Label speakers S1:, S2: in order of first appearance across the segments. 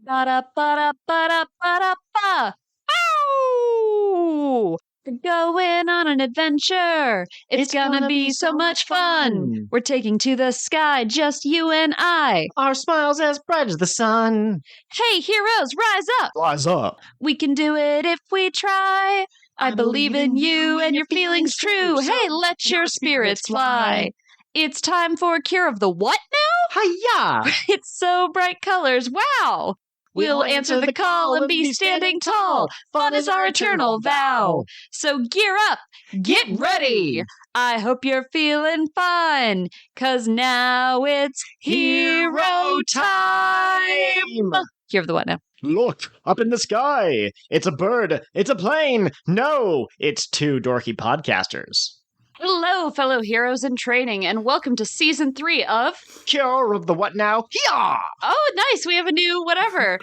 S1: Ba-da-ba-da-ba-da-ba-da-ba. Ow! We're going on an adventure. It's gonna be so much fun. We're taking to the sky, just you and I.
S2: Our smiles as bright as the sun.
S1: Hey, heroes, rise up.
S2: Rise up.
S1: We can do it if we try. I believe in you and your feelings true. Hey, let your spirits fly. It's time for a cure of the what now?
S2: Hiya!
S1: It's so bright colors. Wow. We'll answer the call and be standing tall. Fun is our eternal vow. So gear up, get ready. I hope you're feeling fine, 'cause now it's hero time. Hear of the what now?
S2: Look, up in the sky. It's a bird. It's a plane. No, it's two dorky podcasters.
S1: Hello, fellow heroes in training, and welcome to Season 3 of...
S2: Cure of the what now? Hiya!
S1: Oh, nice, we have a new whatever.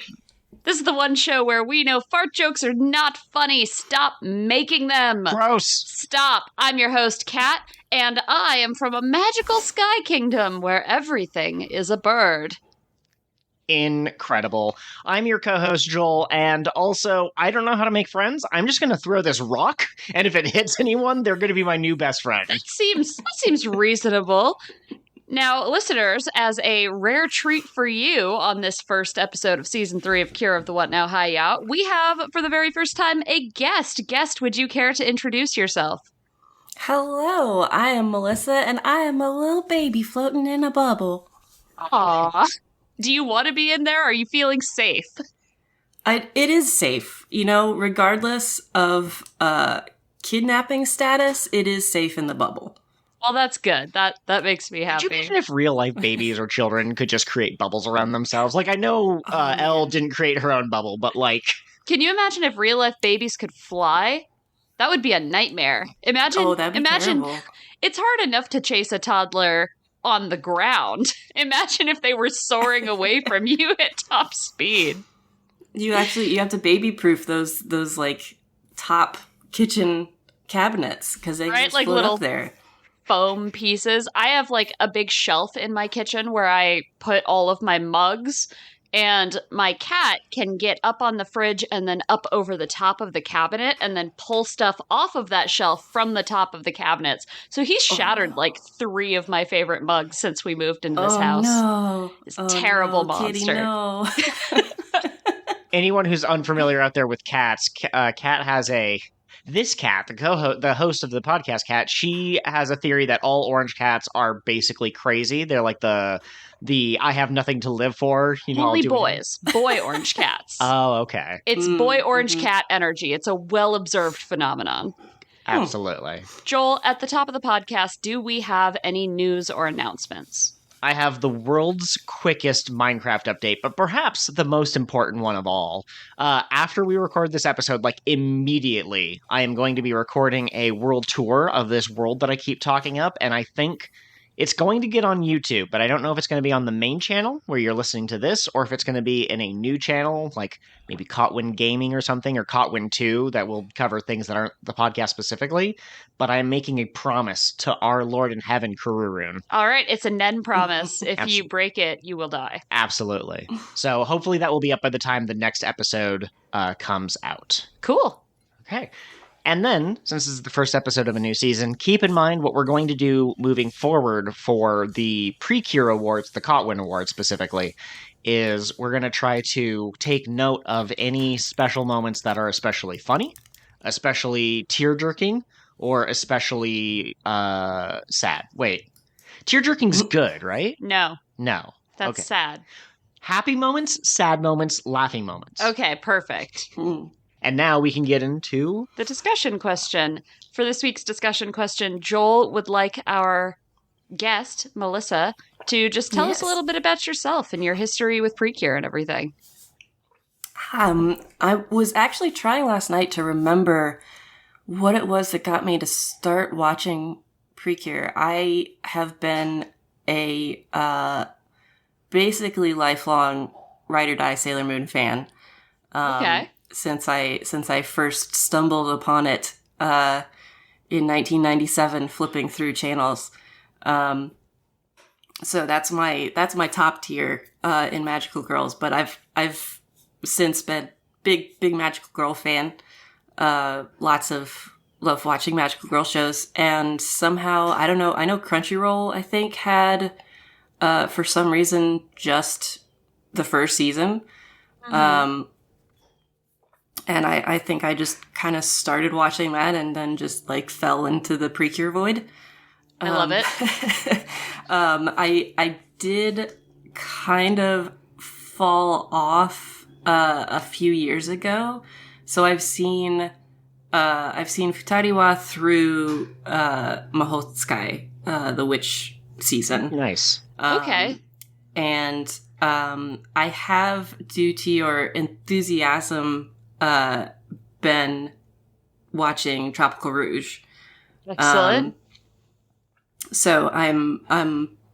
S1: This is the one show where we know fart jokes are not funny. Stop making them.
S2: Gross.
S1: Stop. I'm your host, Kat, and I am from a magical sky kingdom where everything is a bird.
S2: Incredible. I'm your co-host, Joel, and also, I don't know how to make friends. I'm just going to throw this rock, and if it hits anyone, they're going to be my new best friend.
S1: That seems reasonable. Now, listeners, as a rare treat for you on this first episode of Season 3 of Cure of the What Now Hiya, we have, for the very first time, a guest. Guest, would you care to introduce yourself?
S3: Hello, I am Melissa, and I am a little baby floating in a bubble.
S1: Aww. Do you want to be in there? Are you feeling safe?
S3: It is safe. You know, regardless of kidnapping status, it is safe in the bubble.
S1: Well, that's good. That makes me happy.
S2: Could you imagine if real-life babies or children could just create bubbles around themselves? Like, I know Elle didn't create her own bubble, but like...
S1: Can you imagine if real-life babies could fly? That would be a nightmare. Imagine
S3: terrible.
S1: It's hard enough to chase a toddler on the ground. Imagine if they were soaring away from you at top speed.
S3: You have to baby-proof those like top kitchen cabinets because they just
S1: like
S3: float
S1: little
S3: up there.
S1: Foam pieces. I have like a big shelf in my kitchen where I put all of my mugs, and my cat can get up on the fridge and then up over the top of the cabinet and then pull stuff off of that shelf from the top of the cabinets. So he's shattered like 3 of my favorite mugs since we moved into this house.
S3: No.
S1: It's a terrible monster.
S3: Kitty, no.
S2: Anyone who's unfamiliar out there with cats, Kat has this cat, the host of the podcast, Kat, she has a theory that all orange cats are basically crazy. They're like the I have nothing to live for.
S1: Only boys. Boy orange cats.
S2: Oh, okay.
S1: It's boy orange cat energy. It's a well-observed phenomenon.
S2: Absolutely.
S1: Joel, at the top of the podcast, do we have any news or announcements?
S2: I have the world's quickest Minecraft update, but perhaps the most important one of all. After we record this episode, like immediately, I am going to be recording a world tour of this world that I keep talking up, and I think it's going to get on YouTube, but I don't know if it's going to be on the main channel where you're listening to this, or if it's going to be in a new channel, like maybe Cotwin Gaming or something, or Cotwin 2, that will cover things that aren't the podcast specifically. But I'm making a promise to our Lord in Heaven, Kururun.
S1: All right, it's a Nen promise. If you break it, you will die. Absolutely.
S2: So hopefully that will be up by the time the next episode comes out.
S1: Cool.
S2: Okay. And then, since this is the first episode of a new season, keep in mind what we're going to do moving forward for the PreCure Awards, the Cotwin Awards specifically, is we're going to try to take note of any special moments that are especially funny, especially tear-jerking, or especially sad. Wait, tear-jerking's good, right?
S1: No.
S2: No.
S1: That's
S2: okay.
S1: Sad.
S2: Happy moments, sad moments, laughing moments.
S1: Okay, perfect.
S2: And now we can get into
S1: the discussion question. For this week's discussion question, Joel would like our guest, Melissa, to just tell us a little bit about yourself and your history with PreCure and everything.
S3: I was actually trying last night to remember what it was that got me to start watching PreCure. I have been a basically lifelong Ride or Die Sailor Moon fan.
S1: Okay.
S3: Since I first stumbled upon it in 1997, flipping through channels. So that's my top tier in Magical Girls. But I've since been big Magical Girl fan. Love watching Magical Girl shows, and somehow, I don't know, I know Crunchyroll, I think, had, for some reason, just the first season. And I think I just kind of started watching that and then just, like, fell into the PreCure void.
S1: I love it.
S3: I did kind of fall off a few years ago. So I've seen Futari Wa through Mahou Sky, the witch season.
S2: Nice.
S1: Okay.
S3: And I have, due to your enthusiasm, been watching Tropical Rouge.
S1: Excellent.
S3: So I'm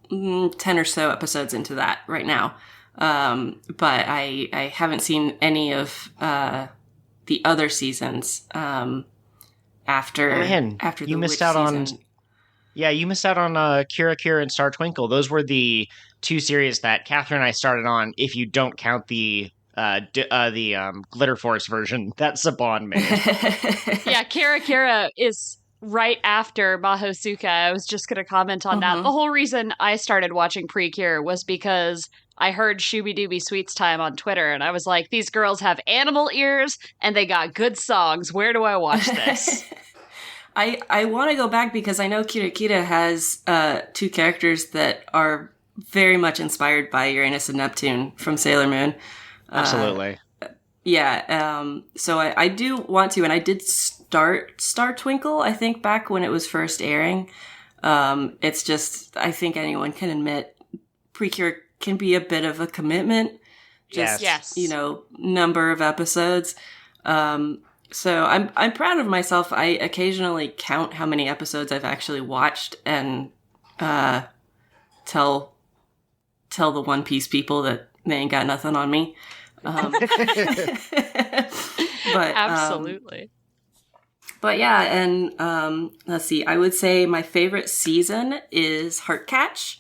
S3: 10 or so episodes into that right now. But I haven't seen any of the other seasons after the
S2: you missed
S3: witch
S2: out
S3: season.
S2: you missed out on Kira Kira and Star Twinkle. Those were the two series that Catherine and I started on, if you don't count the Glitter Force version that Saban made.
S1: Yeah, Kira Kira is right after Mahosuka. I was just going to comment on that. The whole reason I started watching PreCure was because I heard Shooby Dooby Sweets Time on Twitter, and I was like, these girls have animal ears, and they got good songs. Where do I watch this?
S3: I want to go back because I know Kira Kira has two characters that are very much inspired by Uranus and Neptune from Sailor Moon.
S2: Absolutely.
S3: So I do want to, and I did start Star Twinkle, I think, back when it was first airing. It's just, I think anyone can admit, PreCure can be a bit of a commitment.
S1: Yes.
S3: Number of episodes. So I'm proud of myself. I occasionally count how many episodes I've actually watched and tell the One Piece people that they ain't got nothing on me. But
S1: Absolutely.
S3: But yeah, and let's see. I would say my favorite season is Heartcatch.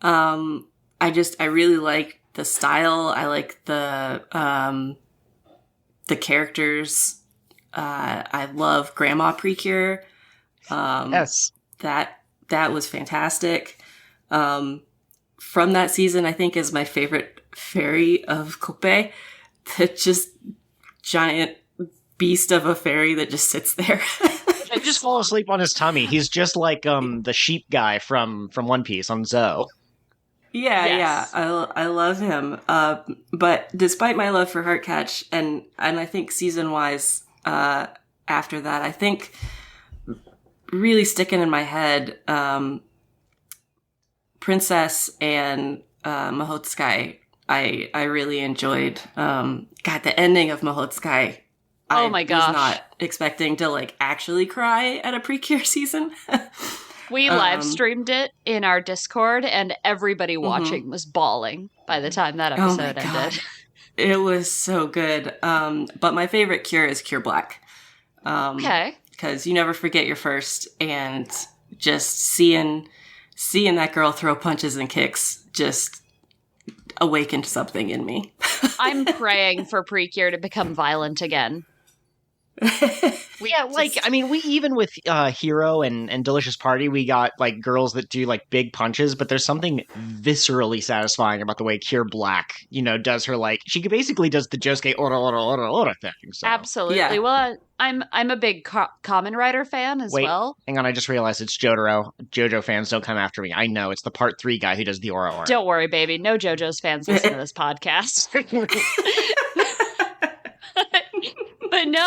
S3: I really like the style. I like the characters. I love Grandma PreCure.
S2: Yes.
S3: That was fantastic. From that season, I think is my favorite fairy of Kope. The just giant beast of a fairy that just sits there.
S2: I just fall asleep on his tummy. He's just like the sheep guy from One Piece on Zoe.
S3: Yeah. I love him. But despite my love for Heartcatch, and I think season-wise, after that, I think really sticking in my head, Princess and Mahou Sky, I really enjoyed. The ending of Mahou Sky.
S1: Oh my gosh.
S3: I was not expecting to actually cry at a PreCure season.
S1: We live streamed it in our Discord, and everybody watching was bawling by the time that episode ended.
S3: It was so good. But my favorite cure is Cure Black.
S1: Okay.
S3: Because you never forget your first, and just seeing that girl throw punches and kicks just awakened something in me.
S1: I'm praying for PreCure to become violent again.
S2: We even with Hero and Delicious Party, we got girls that do big punches, but there's something viscerally satisfying about the way Cure Black, does her she basically does the Josuke ora thing. So.
S1: Absolutely. Yeah. Well, I'm a big Kamen Rider fan as well.
S2: Hang on, I just realized it's Jotaro. JoJo fans, don't come after me. I know it's the Part 3 guy who does the ora.
S1: Don't worry, baby. No JoJo's fans listen to this podcast. But no,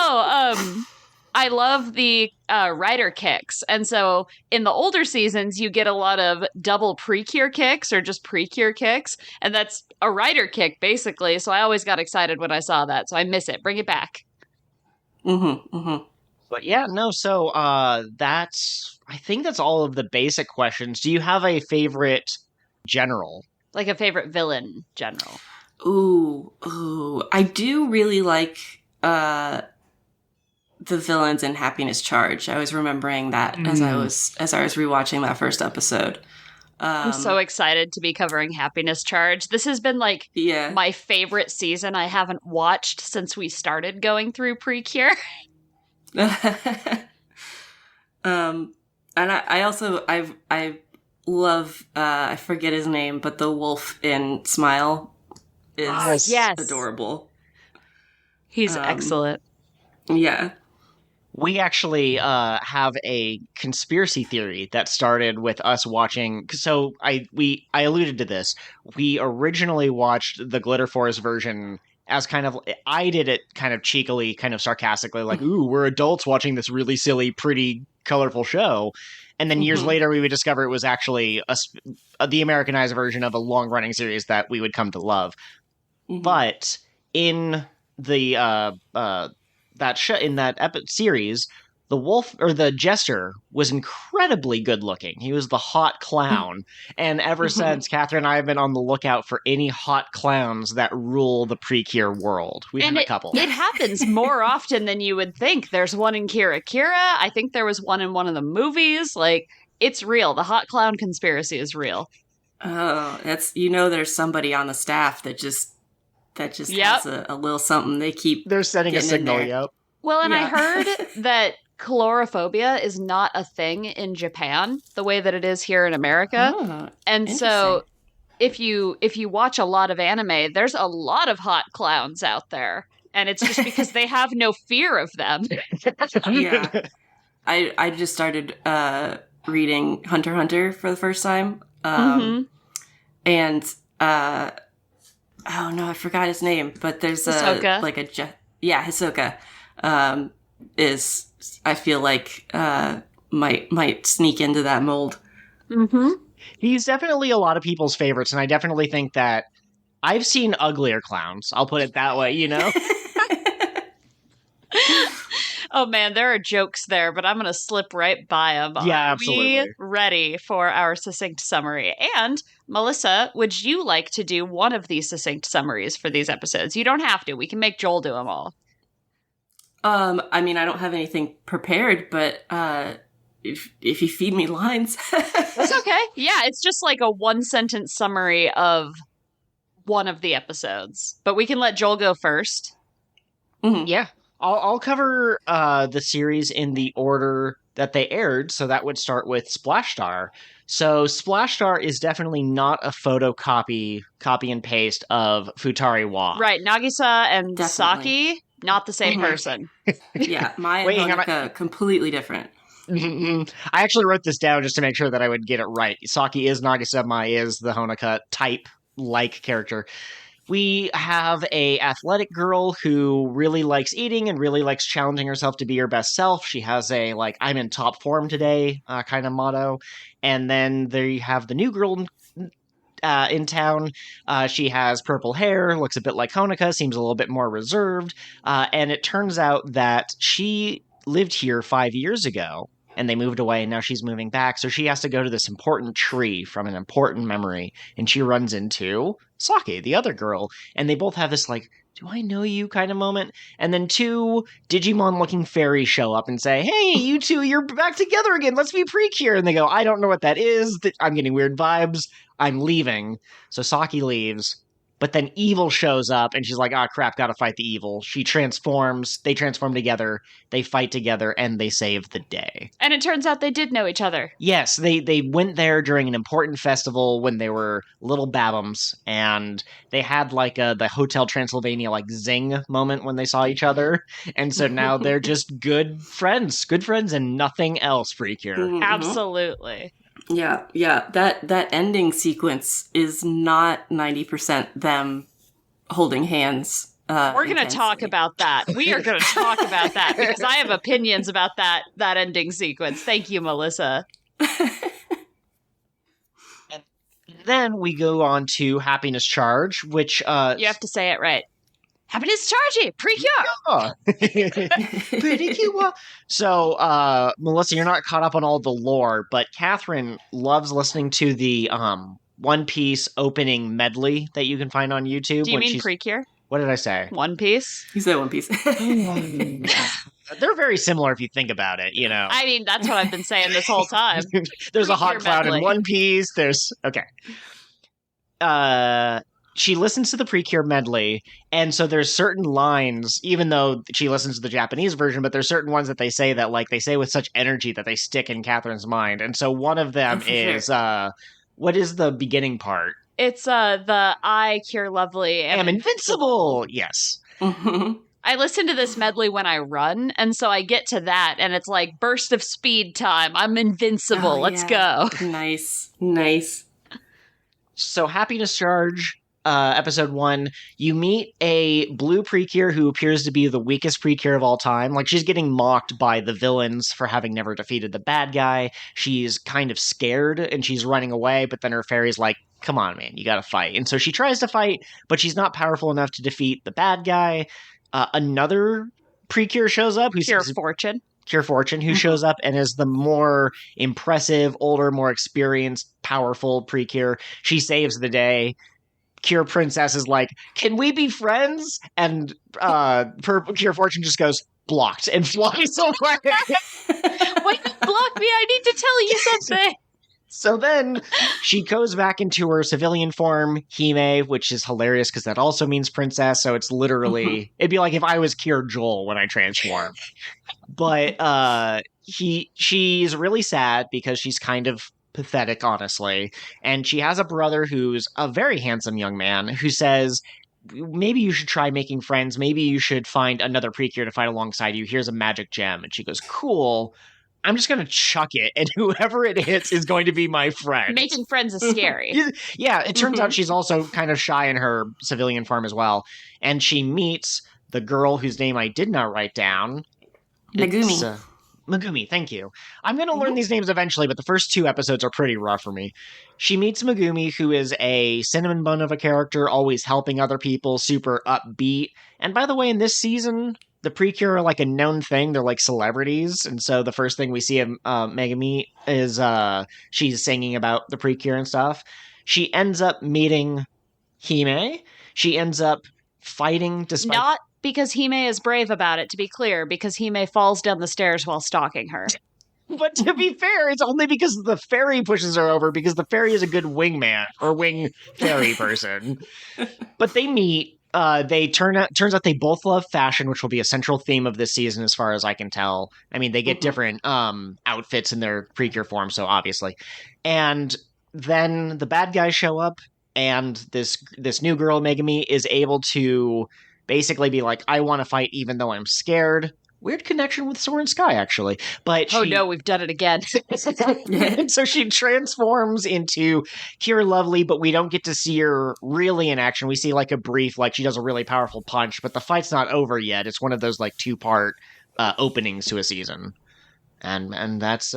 S1: I love the rider kicks. And so in the older seasons, you get a lot of double PreCure kicks or just PreCure kicks. And that's a rider kick, basically. So I always got excited when I saw that. So I miss it. Bring it back.
S2: But yeah, no, so I think that's all of the basic questions. Do you have a favorite general?
S1: Like a favorite villain general?
S3: Ooh. I do really like the villains in Happiness Charge. I was remembering that as I was rewatching that first episode.
S1: I'm so excited to be covering Happiness Charge. This has been like my favorite season I haven't watched since we started going through PreCure.
S3: And I love I forget his name, but the wolf in Smile is adorable.
S1: He's excellent.
S3: Yeah.
S2: We actually have a conspiracy theory that started with us watching. So I alluded to this. We originally watched the Glitter Force version as kind of, I did it kind of cheekily, kind of sarcastically, like, ooh, we're adults watching this really silly, pretty, colorful show. And then years later, we would discover it was actually the Americanized version of a long-running series that we would come to love. But in the series, the wolf or the jester was incredibly good looking. He was the hot clown. And ever since, Catherine and I have been on the lookout for any hot clowns that rule the PreCure world. We've had a couple.
S1: It happens more often than you would think. There's one in Kira Kira. I think there was one in one of the movies. Like, it's real. The hot clown conspiracy is real.
S3: Oh, there's somebody on the staff that just has a little something. They're
S2: setting a signal, yep.
S1: Well, and I heard that chlorophobia is not a thing in Japan the way that it is here in America.
S3: Oh,
S1: and so if you watch a lot of anime, there's a lot of hot clowns out there. And it's just because they have no fear of them.
S3: Yeah. I just started reading Hunter x Hunter for the first time. And oh no, I forgot his name, but there's
S1: Hisoka.
S3: Hisoka is, I feel like, might sneak into that mold.
S2: He's definitely a lot of people's favorites, and I definitely think that I've seen uglier clowns. I'll put it that way, you know?
S1: Oh man, there are jokes there, but I'm going to slip right by them.
S2: Yeah, absolutely.
S1: Are we ready for our succinct summary? And Melissa, would you like to do one of these succinct summaries for these episodes? You don't have to. We can make Joel do them all.
S3: I mean, I don't have anything prepared, but if you feed me lines.
S1: That's okay. Yeah, it's just like a one-sentence summary of one of the episodes. But we can let Joel go first.
S2: Yeah. I'll cover the series in the order that they aired, so that would start with Splash Star. So Splash Star is definitely not a copy and paste of Futari Wa.
S1: Right, Nagisa and Saki, not the same person.
S3: Yeah, Maya and Honoka, completely different.
S2: I actually wrote this down just to make sure that I would get it right. Saki is Nagisa, Maya is the Honoka type-like character. We have a athletic girl who really likes eating and really likes challenging herself to be her best self. She has a, like, I'm in top form today kind of motto. And then there you have the new girl in town. She has purple hair, looks a bit like Honoka, seems a little bit more reserved. And it turns out that she lived here 5 years ago. And they moved away, and now she's moving back. So she has to go to this important tree from an important memory. And she runs into Saki, the other girl. And they both have this, like, do I know you kind of moment? And then two Digimon-looking fairies show up and say, hey, you two, you're back together again. Let's be PreCure. And they go, I don't know what that is. I'm getting weird vibes. I'm leaving. So Saki leaves. But then evil shows up, and she's like, ah, crap, gotta fight the evil. She transforms, they transform together, they fight together, and they save the day.
S1: And it turns out they did know each other.
S2: Yes, they went there during an important festival when they were little babums, and they had like the Hotel Transylvania like zing moment when they saw each other, and so now they're just good friends and nothing else, PreCure.
S1: Absolutely.
S3: Yeah. That ending sequence is not 90% them holding hands.
S1: We're going to talk about that. We are going to talk about that because I have opinions about that ending sequence. Thank you, Melissa.
S2: And then we go on to Happiness Charge, which
S1: you have to say it right. Happiness Charge, PreCure.
S2: PreCure. So, Melissa, you're not caught up on all the lore, but Catherine loves listening to the One Piece opening medley that you can find on YouTube.
S1: Do you mean PreCure?
S2: What did I say?
S1: One Piece?
S3: You said One Piece.
S2: They're very similar if you think about it, you know.
S1: I mean, that's what I've been saying this whole time.
S2: There's a hot
S1: PreCure
S2: cloud in
S1: medley.
S2: One Piece. There's okay. She listens to the PreCure medley, and so there's certain lines, even though she listens to the Japanese version, but there's certain ones that they say that like they say with such energy that they stick in Catherine's mind. And so one of them is what is the beginning part?
S1: It's the I Cure Lovely
S2: Am invincible. Yes.
S1: I listen to this medley when I run, and so I get to that, and it's like burst of speed time. I'm invincible.
S3: Oh,
S1: Let's
S3: yeah.
S1: go.
S3: Nice.
S2: So Happiness Charge, episode 1, you meet a blue PreCure who appears to be the weakest PreCure of all time. Like, she's getting mocked by the villains for having never defeated the bad guy. She's kind of scared, and she's running away, but then her fairy's like, come on, man, you gotta fight. And so she tries to fight, but she's not powerful enough to defeat the bad guy. Another PreCure shows up. Cure Fortune, who shows up and is the more impressive, older, more experienced, powerful PreCure. She saves the day. Cure Princess is like, can we be friends? And Cure Fortune just goes, blocked, and flies away.
S1: Why you block me? I need to tell you something.
S2: So then she goes back into her civilian form, Hime, which is hilarious because that also means princess. So it's literally, it'd be like if I was Cure Joel when I transform. But she's really sad because she's kind of pathetic, honestly. And she has a brother who's a very handsome young man who says, maybe you should try making friends. Maybe you should find another PreCure to fight alongside you. Here's a magic gem. And she goes, cool. I'm just going to chuck it, and whoever it hits is going to be my friend.
S1: Making friends is scary.
S2: Yeah, it turns out she's also kind of shy in her civilian form as well. And she meets the girl whose name I did not write down.
S3: Megumi.
S2: Megumi, thank you. I'm going to learn these names eventually, but the first 2 episodes are pretty rough for me. She meets Megumi, who is a cinnamon bun of a character, always helping other people, super upbeat. And by the way, in this season, the PreCure are like a known thing. They're like celebrities. And so the first thing we see of Megumi is she's singing about the PreCure and stuff. She ends up meeting Hime. She ends up fighting despite...
S1: Not because Hime is brave about it, to be clear, because Hime falls down the stairs while stalking her.
S2: But to be fair, it's only because the fairy pushes her over, because the fairy is a good wingman or wing fairy person. But they meet. Turns out they both love fashion, which will be a central theme of this season, as far as I can tell. I mean, they get different outfits in their PreCure form, so obviously. And then the bad guys show up, and this new girl, Megumi, is able to basically be like, I want to fight even though I'm scared. Weird connection with Soaring Sky, actually. But
S1: no, we've done it again.
S2: And so she transforms into Cure Lovely, but we don't get to see her really in action. We see like a brief, like she does a really powerful punch, but the fight's not over yet. It's one of those like 2-part openings to a season. And that's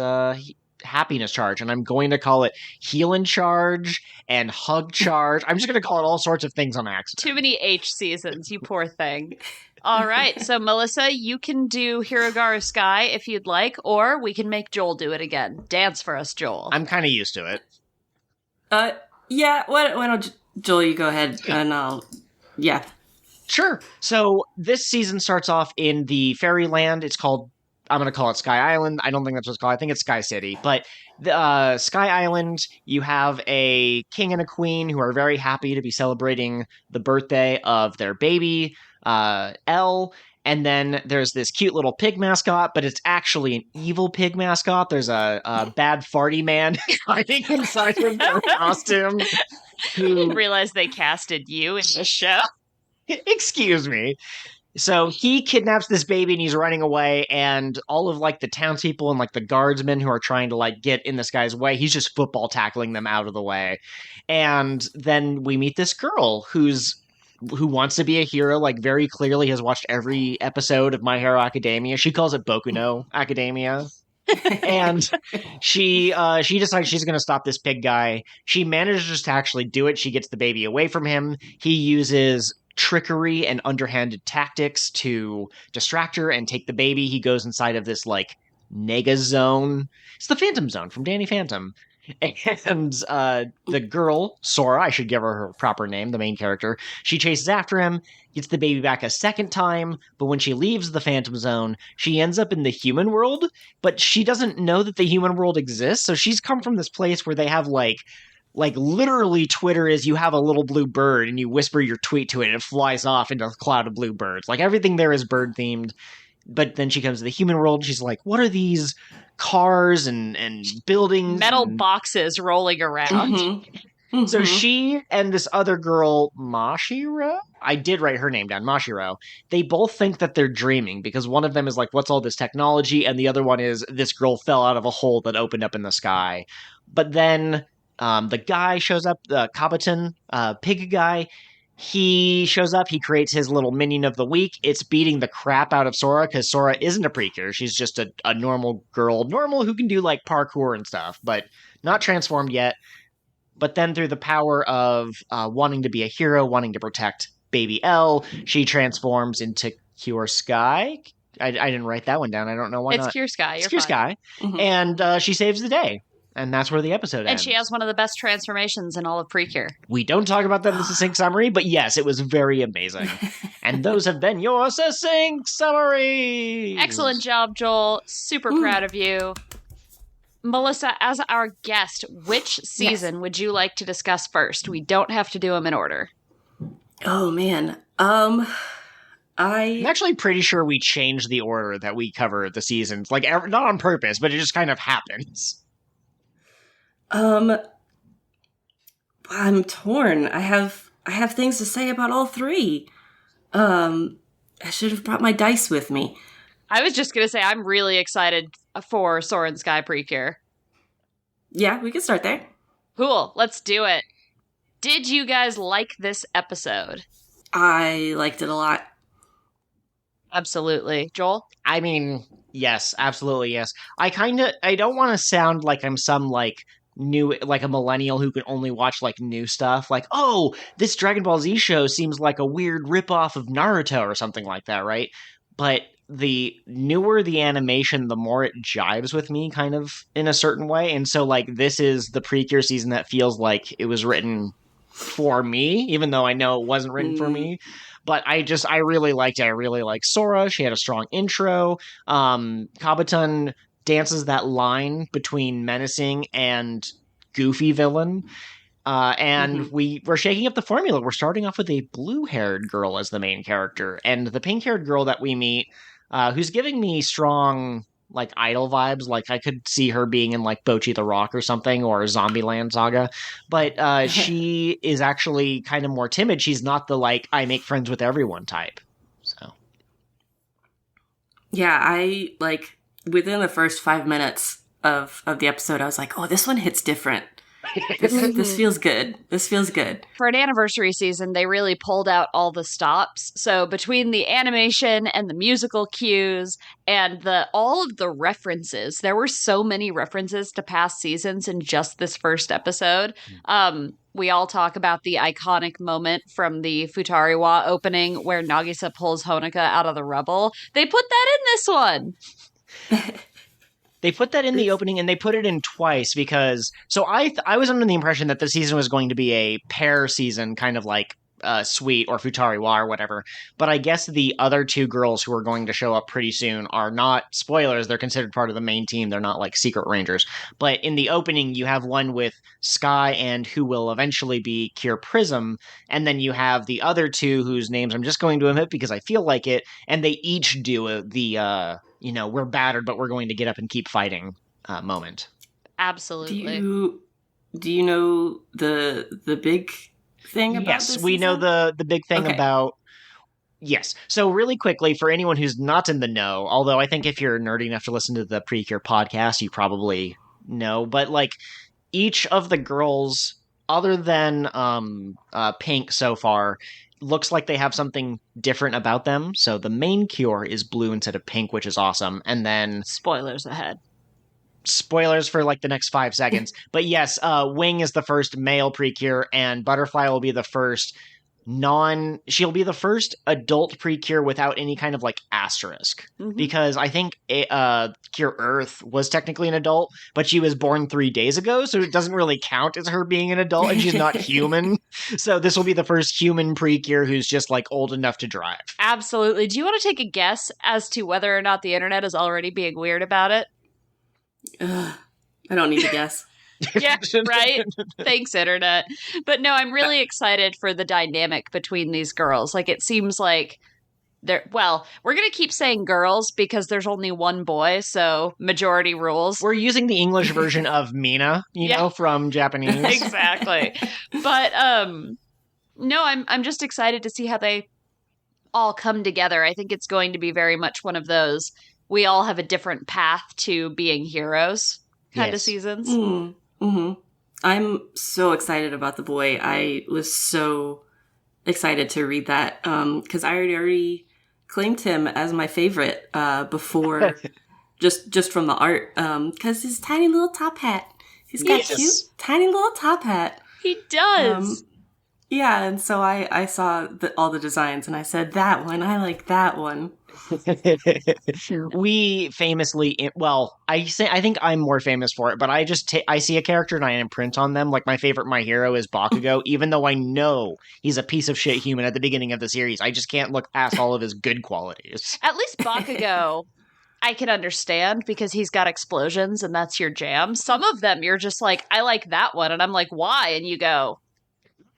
S2: Happiness Charge. And I'm going to call it Healin' Charge and Hug Charge. I'm just going to call it all sorts of things on accident.
S1: Too many H seasons, you poor thing. All right, so Melissa, you can do Hirogaru Sky if you'd like, or we can make Joel do it again. Dance for us, Joel.
S2: I'm kind of used to it.
S3: Yeah, why don't Joel, you go ahead, and I'll... Yeah.
S2: Sure. So this season starts off in the fairyland. It's called... I'm going to call it Sky Island. I don't think that's what it's called. I think it's Sky City. But the Sky Island, you have a king and a queen who are very happy to be celebrating the birthday of their baby, Elle. And then there's this cute little pig mascot, but it's actually an evil pig mascot. There's a bad farty man hiding inside of their costume.
S1: I didn't realize they casted you in the show.
S2: Excuse me. So he kidnaps this baby and he's running away, and all of like the townspeople and like the guardsmen who are trying to like get in this guy's way, he's just football tackling them out of the way. And then we meet this girl who wants to be a hero, like very clearly has watched every episode of My Hero Academia. She calls it Boku no Academia. And she decides she's going to stop this pig guy. She manages to actually do it. She gets the baby away from him. He uses trickery and underhanded tactics to distract her and take the baby. He goes inside of this like nega zone. It's the Phantom Zone from Danny Phantom. And the girl, Sora, I should give her proper name, the main character, she chases after him, gets the baby back a second time, but when she leaves the Phantom Zone, she ends up in the human world, but she doesn't know that the human world exists, so she's come from this place where they have, like literally Twitter is you have a little blue bird and you whisper your tweet to it and it flies off into a cloud of blue birds. Like, everything there is bird themed. But then she comes to the human world. She's like, what are these cars and buildings?
S1: Metal boxes rolling around.
S3: Mm-hmm.
S2: So she and this other girl, Mashiro, I did write her name down, Mashiro, they both think that they're dreaming because one of them is like, what's all this technology? And the other one is, this girl fell out of a hole that opened up in the sky. But then the guy shows up, the Kabuton, pig guy. He shows up, he creates his little minion of the week. It's beating the crap out of Sora because Sora isn't a PreCure. She's just a normal girl, normal who can do like parkour and stuff, but not transformed yet. But then through the power of wanting to be a hero, wanting to protect Baby L, she transforms into Cure Sky. I didn't write that one down. I don't know why
S1: It's
S2: not.
S1: Cure Sky.
S2: It's Cure Sky.
S3: Mm-hmm.
S2: And she saves the day. And that's where the episode ends.
S1: And she has one of the best transformations in all of PreCure.
S2: We don't talk about that in the Succinct Summary, but yes, it was very amazing. And those have been your Succinct Summaries!
S1: Excellent job, Joel. Super proud of you. Melissa, as our guest, which season would you like to discuss first? We don't have to do them in order.
S3: Oh, man.
S2: I'm actually pretty sure we changed the order that we cover the seasons. Like, not on purpose, but it just kind of happens.
S3: I'm torn. I have things to say about all three. I should have brought my dice with me.
S1: I was just going to say, I'm really excited for Soaring Sky PreCure.
S3: Yeah, we can start there.
S1: Cool. Let's do it. Did you guys like this episode?
S3: I liked it a lot.
S1: Absolutely. Joel?
S2: I mean, yes, absolutely yes. I don't want to sound like I'm some, like, new, like a millennial who can only watch like new stuff, like, oh, this Dragon Ball Z show seems like a weird ripoff of Naruto or something like that, right? But the newer the animation, the more it jives with me, kind of in a certain way. And so, like, this is the PreCure season that feels like it was written for me, even though I know it wasn't written for me. But I really liked it. I really like Sora. She had a strong intro. Kabuton dances that line between menacing and goofy villain. And we're shaking up the formula. We're starting off with a blue-haired girl as the main character. And the pink-haired girl that we meet, who's giving me strong, like, idol vibes. Like, I could see her being in, like, Bocchi the Rock or something, or Zombieland Saga. But she is actually kind of more timid. She's not the, like, I make friends with everyone type. So.
S3: Yeah, I, like, within the first 5 minutes of the episode, I was like, oh, this one hits different. This feels good. This feels good.
S1: For an anniversary season, they really pulled out all the stops. So between the animation and the musical cues and all of the references, there were so many references to past seasons in just this first episode. We all talk about the iconic moment from the Futari Wa opening where Nagisa pulls Honoka out of the rubble. They put that in this one.
S2: They put that in the opening, and they put it in twice because... So I was under the impression that the season was going to be a pair season, kind of like Sweet or Futari Wa or whatever. But I guess the other two girls who are going to show up pretty soon are not spoilers. They're considered part of the main team. They're not like secret rangers. But in the opening, you have one with Sky and who will eventually be Cure Prism. And then you have the other two whose names I'm just going to omit because I feel like it. And they each do the... we're battered, but we're going to get up and keep fighting moment.
S1: Absolutely.
S3: Do you know the big thing about
S2: yes,
S3: this
S2: we
S3: season?
S2: know the big thing about... Yes. So really quickly, for anyone who's not in the know, although I think if you're nerdy enough to listen to the PreCure podcast, you probably know, but like each of the girls, other than Pink so far, looks like they have something different about them. So the main Cure is blue instead of pink, which is awesome. And then...
S1: Spoilers ahead.
S2: Spoilers for like the next 5 seconds. But yes, Wing is the first male PreCure, and Butterfly will be the first she'll be the first adult PreCure without any kind of like asterisk.
S1: Mhm.
S2: Because I think Cure Earth was technically an adult, but she was born 3 days ago, so it doesn't really count as her being an adult, and she's not human. So this will be the first human PreCure who's just like old enough to drive.
S1: Absolutely. Do you want to take a guess as to whether or not the internet is already being weird about it?
S3: I don't need to guess.
S1: Yeah, right? Thanks, internet. But no, I'm really excited for the dynamic between these girls. Like, it seems like we're going to keep saying girls because there's only one boy, so majority rules.
S2: We're using the English version of Mina, you know, from Japanese.
S1: Exactly. But no, I'm just excited to see how they all come together. I think it's going to be very much one of those we all have a different path to being heroes kind of seasons.
S3: Mm-hmm. I'm so excited about the boy. I was so excited to read that because I already claimed him as my favorite before, just from the art. Because his tiny little top hat. He's got cute tiny little top hat.
S1: He does.
S3: Yeah, and so I saw all the designs and I said, that one, I like that one.
S2: We famously, I think I'm more famous for it, but I see a character and I imprint on them. Like, my favorite My Hero is Bakugo, even though I know he's a piece of shit human at the beginning of the series. I just can't look past all of his good qualities.
S1: At least Bakugo, I can understand because he's got explosions and that's your jam. Some of them you're just like, I like that one, and I'm like, why? And you go,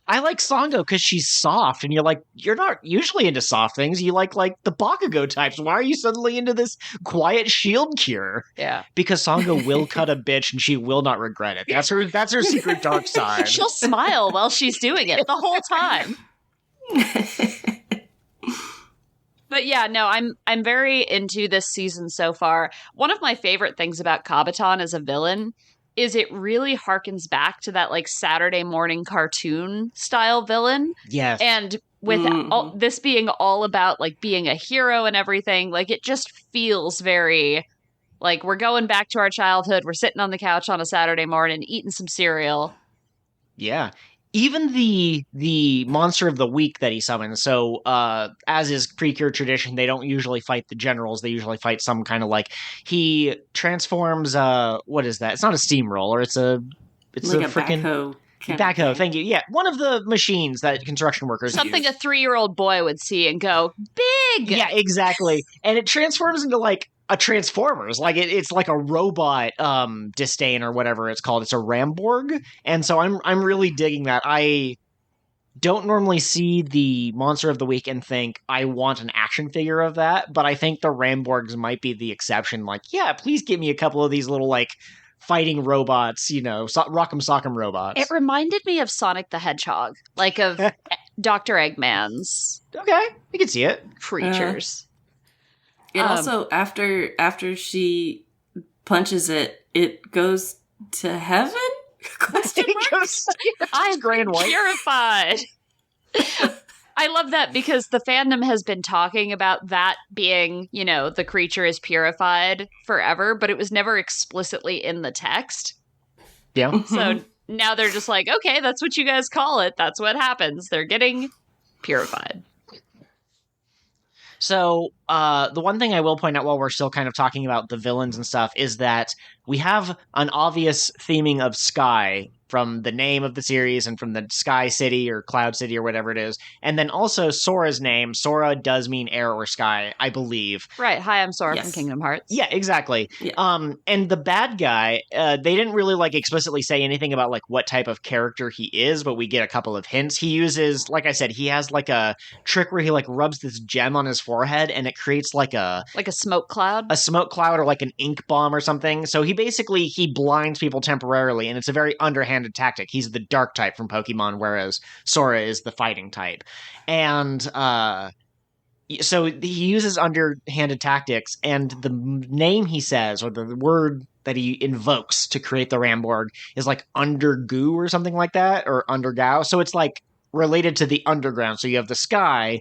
S2: I like Sango because she's soft, and you're like, you're not usually into soft things. You like the Bakugo types. Why are you suddenly into this quiet shield cure?
S1: Yeah.
S2: Because Sango will cut a bitch, and she will not regret it. That's her secret dark side.
S1: She'll smile while she's doing it the whole time. But yeah, no, I'm very into this season so far. One of my favorite things about Kabaton as a villain is it really harkens back to that like Saturday morning cartoon style villain.
S2: Yes.
S1: And with this being all about like being a hero and everything, like it just feels very like we're going back to our childhood. We're sitting on the couch on a Saturday morning eating some cereal.
S2: Yeah. Even the monster of the week that he summons. So, as is PreCure tradition, they don't usually fight the generals. They usually fight some kind of like he transforms. What is that? It's not a steamroller. It's like a freaking backhoe. Thank you. Yeah, one of the machines that construction workers
S1: something
S2: use.
S1: A 3-year-old boy would see and go big.
S2: Yeah, exactly. And it transforms into like a Transformers, like it's like a robot disdain or whatever it's called. It's a Ramborg, and so I'm really digging that. I don't normally see the monster of the week and think I want an action figure of that, but I think the Ramborgs might be the exception. Like, yeah, please give me a couple of these little like fighting robots, you know, rock'em sock'em robots.
S1: It reminded me of Sonic the Hedgehog, like of Dr. Eggman's.
S2: Okay, we can see it.
S1: Creatures.
S3: It also, after she punches it, it goes to heaven?
S1: I'm purified. I love that because the fandom has been talking about that being, you know, the creature is purified forever, but it was never explicitly in the text.
S2: Yeah.
S1: So now they're just like, okay, that's what you guys call it. That's what happens. They're getting purified.
S2: So, the one thing I will point out while we're still kind of talking about the villains and stuff is that we have an obvious theming of sky from the name of the series and from the Sky City or Cloud City or whatever it is. And then also Sora's name. Sora does mean air or sky, I believe.
S1: Right. Hi, I'm Sora from Kingdom Hearts.
S2: Yeah, exactly.
S3: Yeah.
S2: And the bad guy, they didn't really like explicitly say anything about like what type of character he is, but we get a couple of hints. He uses, like I said, he has like a trick where he like rubs this gem on his forehead and it creates like a
S1: smoke cloud.
S2: A smoke cloud or like an ink bomb or something. So he blinds people temporarily, and it's a very underhanded tactic. He's the dark type from Pokemon, whereas Sora is the fighting type. And so he uses underhanded tactics, and the name he says, or the word that he invokes to create the Ramborg is like undergoo or something like that, or undergao. So it's like related to the underground. So you have the sky,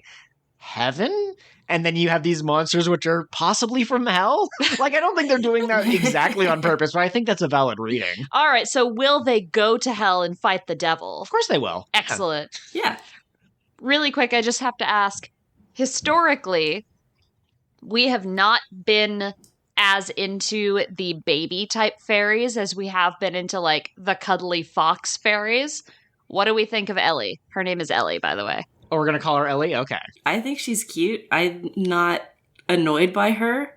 S2: heaven, and then you have these monsters which are possibly from hell. Like, I don't think they're doing that exactly on purpose, but I think that's a valid reading.
S1: All right, so will they go to hell and fight the devil?
S2: Of course they will.
S1: Excellent.
S3: Yeah.
S1: really quick, I just have to ask, historically, we have not been as into the baby type fairies as we have been into like the cuddly fox fairies. What do we think of Ellie? Her name is Ellie, by the way.
S2: Oh, we're gonna call her Ellie? Okay.
S3: I think she's cute. I'm not annoyed by her.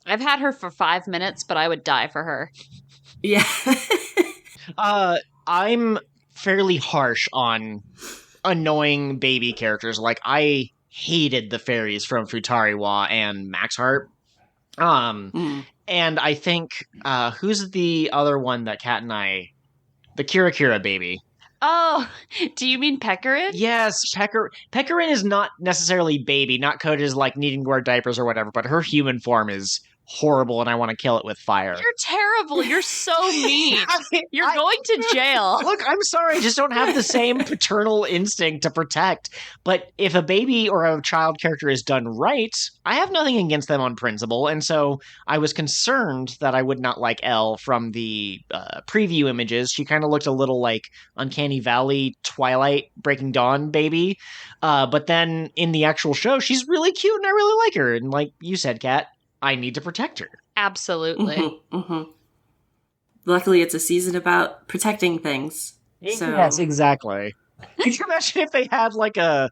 S1: I've had her for 5 minutes, but I would die for her.
S3: Yeah.
S2: I'm fairly harsh on annoying baby characters. Like, I hated the fairies from Futari Wa and Max Heart. And I think, who's the other one that Kat and I... The Kira baby.
S1: Oh, do you mean Pecorin?
S2: Yes, Pecorin is not necessarily baby, not coded as, like, needing to wear diapers or whatever, but her human form is horrible, and I want to kill it with fire.
S1: You're terrible. You're so mean. You're going to jail.
S2: Look, I'm sorry. I just don't have the same paternal instinct to protect. But if a baby or a child character is done right, I have nothing against them on principle. And so I was concerned that I would not like Elle from the preview images. She kind of looked a little like Uncanny Valley, Twilight, Breaking Dawn baby. But then in the actual show, she's really cute and I really like her. And like you said, Kat, I need to protect her.
S1: Absolutely.
S3: Mm-hmm, mm-hmm. Luckily, it's a season about protecting things. So.
S2: Yes, exactly. Could you imagine if they had like a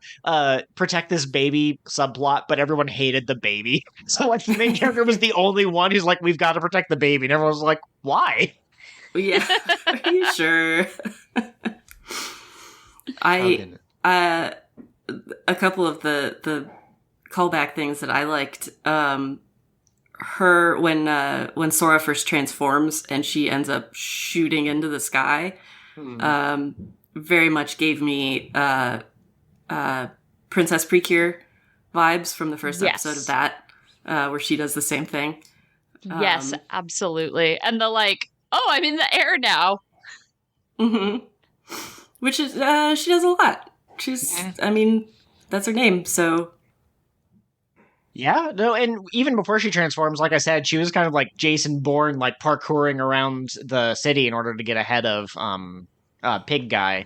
S2: protect this baby subplot, but everyone hated the baby? So like the main character was the only one who's like, we've got to protect the baby. And everyone was like, why?
S3: Yeah, are you sure? A couple of the callback things that I liked, her when Sora first transforms and she ends up shooting into the sky, very much gave me Princess PreCure vibes from the first episode of that, where she does the same thing.
S1: Yes, absolutely. And the like, oh, I'm in the air now.
S3: Mm-hmm. Which is she does a lot. I mean, that's her name, so.
S2: Yeah, no, and even before she transforms, like I said, she was kind of like Jason Bourne, like parkouring around the city in order to get ahead of Pig Guy.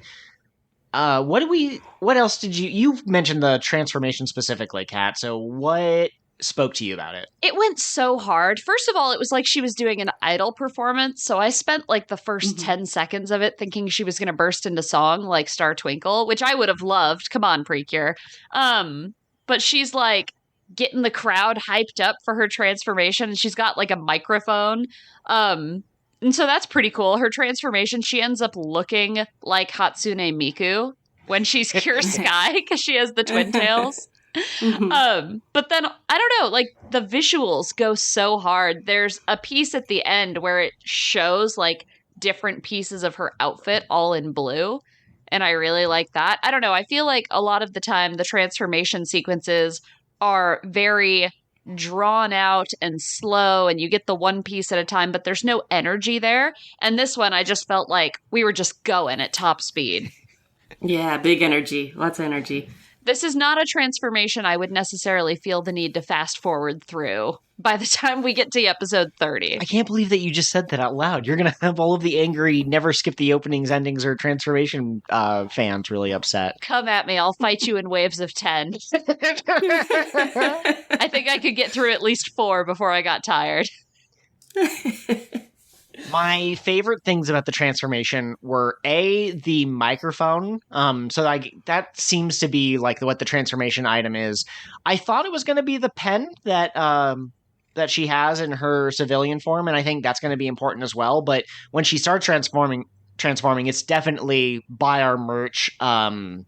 S2: What else did you mentioned the transformation specifically, Kat, so what spoke to you about it?
S1: It went so hard. First of all, it was like she was doing an idol performance, so I spent like the first 10 seconds of it thinking she was going to burst into song like Star Twinkle, which I would have loved. Come on, PreCure. But she's like getting the crowd hyped up for her transformation, and she's got like a microphone. And so that's pretty cool. Her transformation, she ends up looking like Hatsune Miku when she's Cure Sky because she has the twin tails. But then, I don't know, like the visuals go so hard. There's a piece at the end where it shows like different pieces of her outfit all in blue. And I really like that. I don't know. I feel like a lot of the time the transformation sequences are very drawn out and slow, and you get the one piece at a time, but there's no energy there. And this one, I just felt like we were just going at top speed.
S3: Yeah, big energy. Lots of energy.
S1: This is not a transformation I would necessarily feel the need to fast forward through by the time we get to episode 30.
S2: I can't believe that you just said that out loud. You're going to have all of the angry, never skip the openings, endings, or transformation fans really upset.
S1: Come at me. I'll fight you in waves of 10. I think I could get through at least 4 before I got tired.
S2: My favorite things about the transformation were the microphone. So like that seems to be like what the transformation item is. I thought it was going to be the pen that that she has in her civilian form, and I think that's going to be important as well. But when she starts transforming, it's definitely buy our merch. Karaoke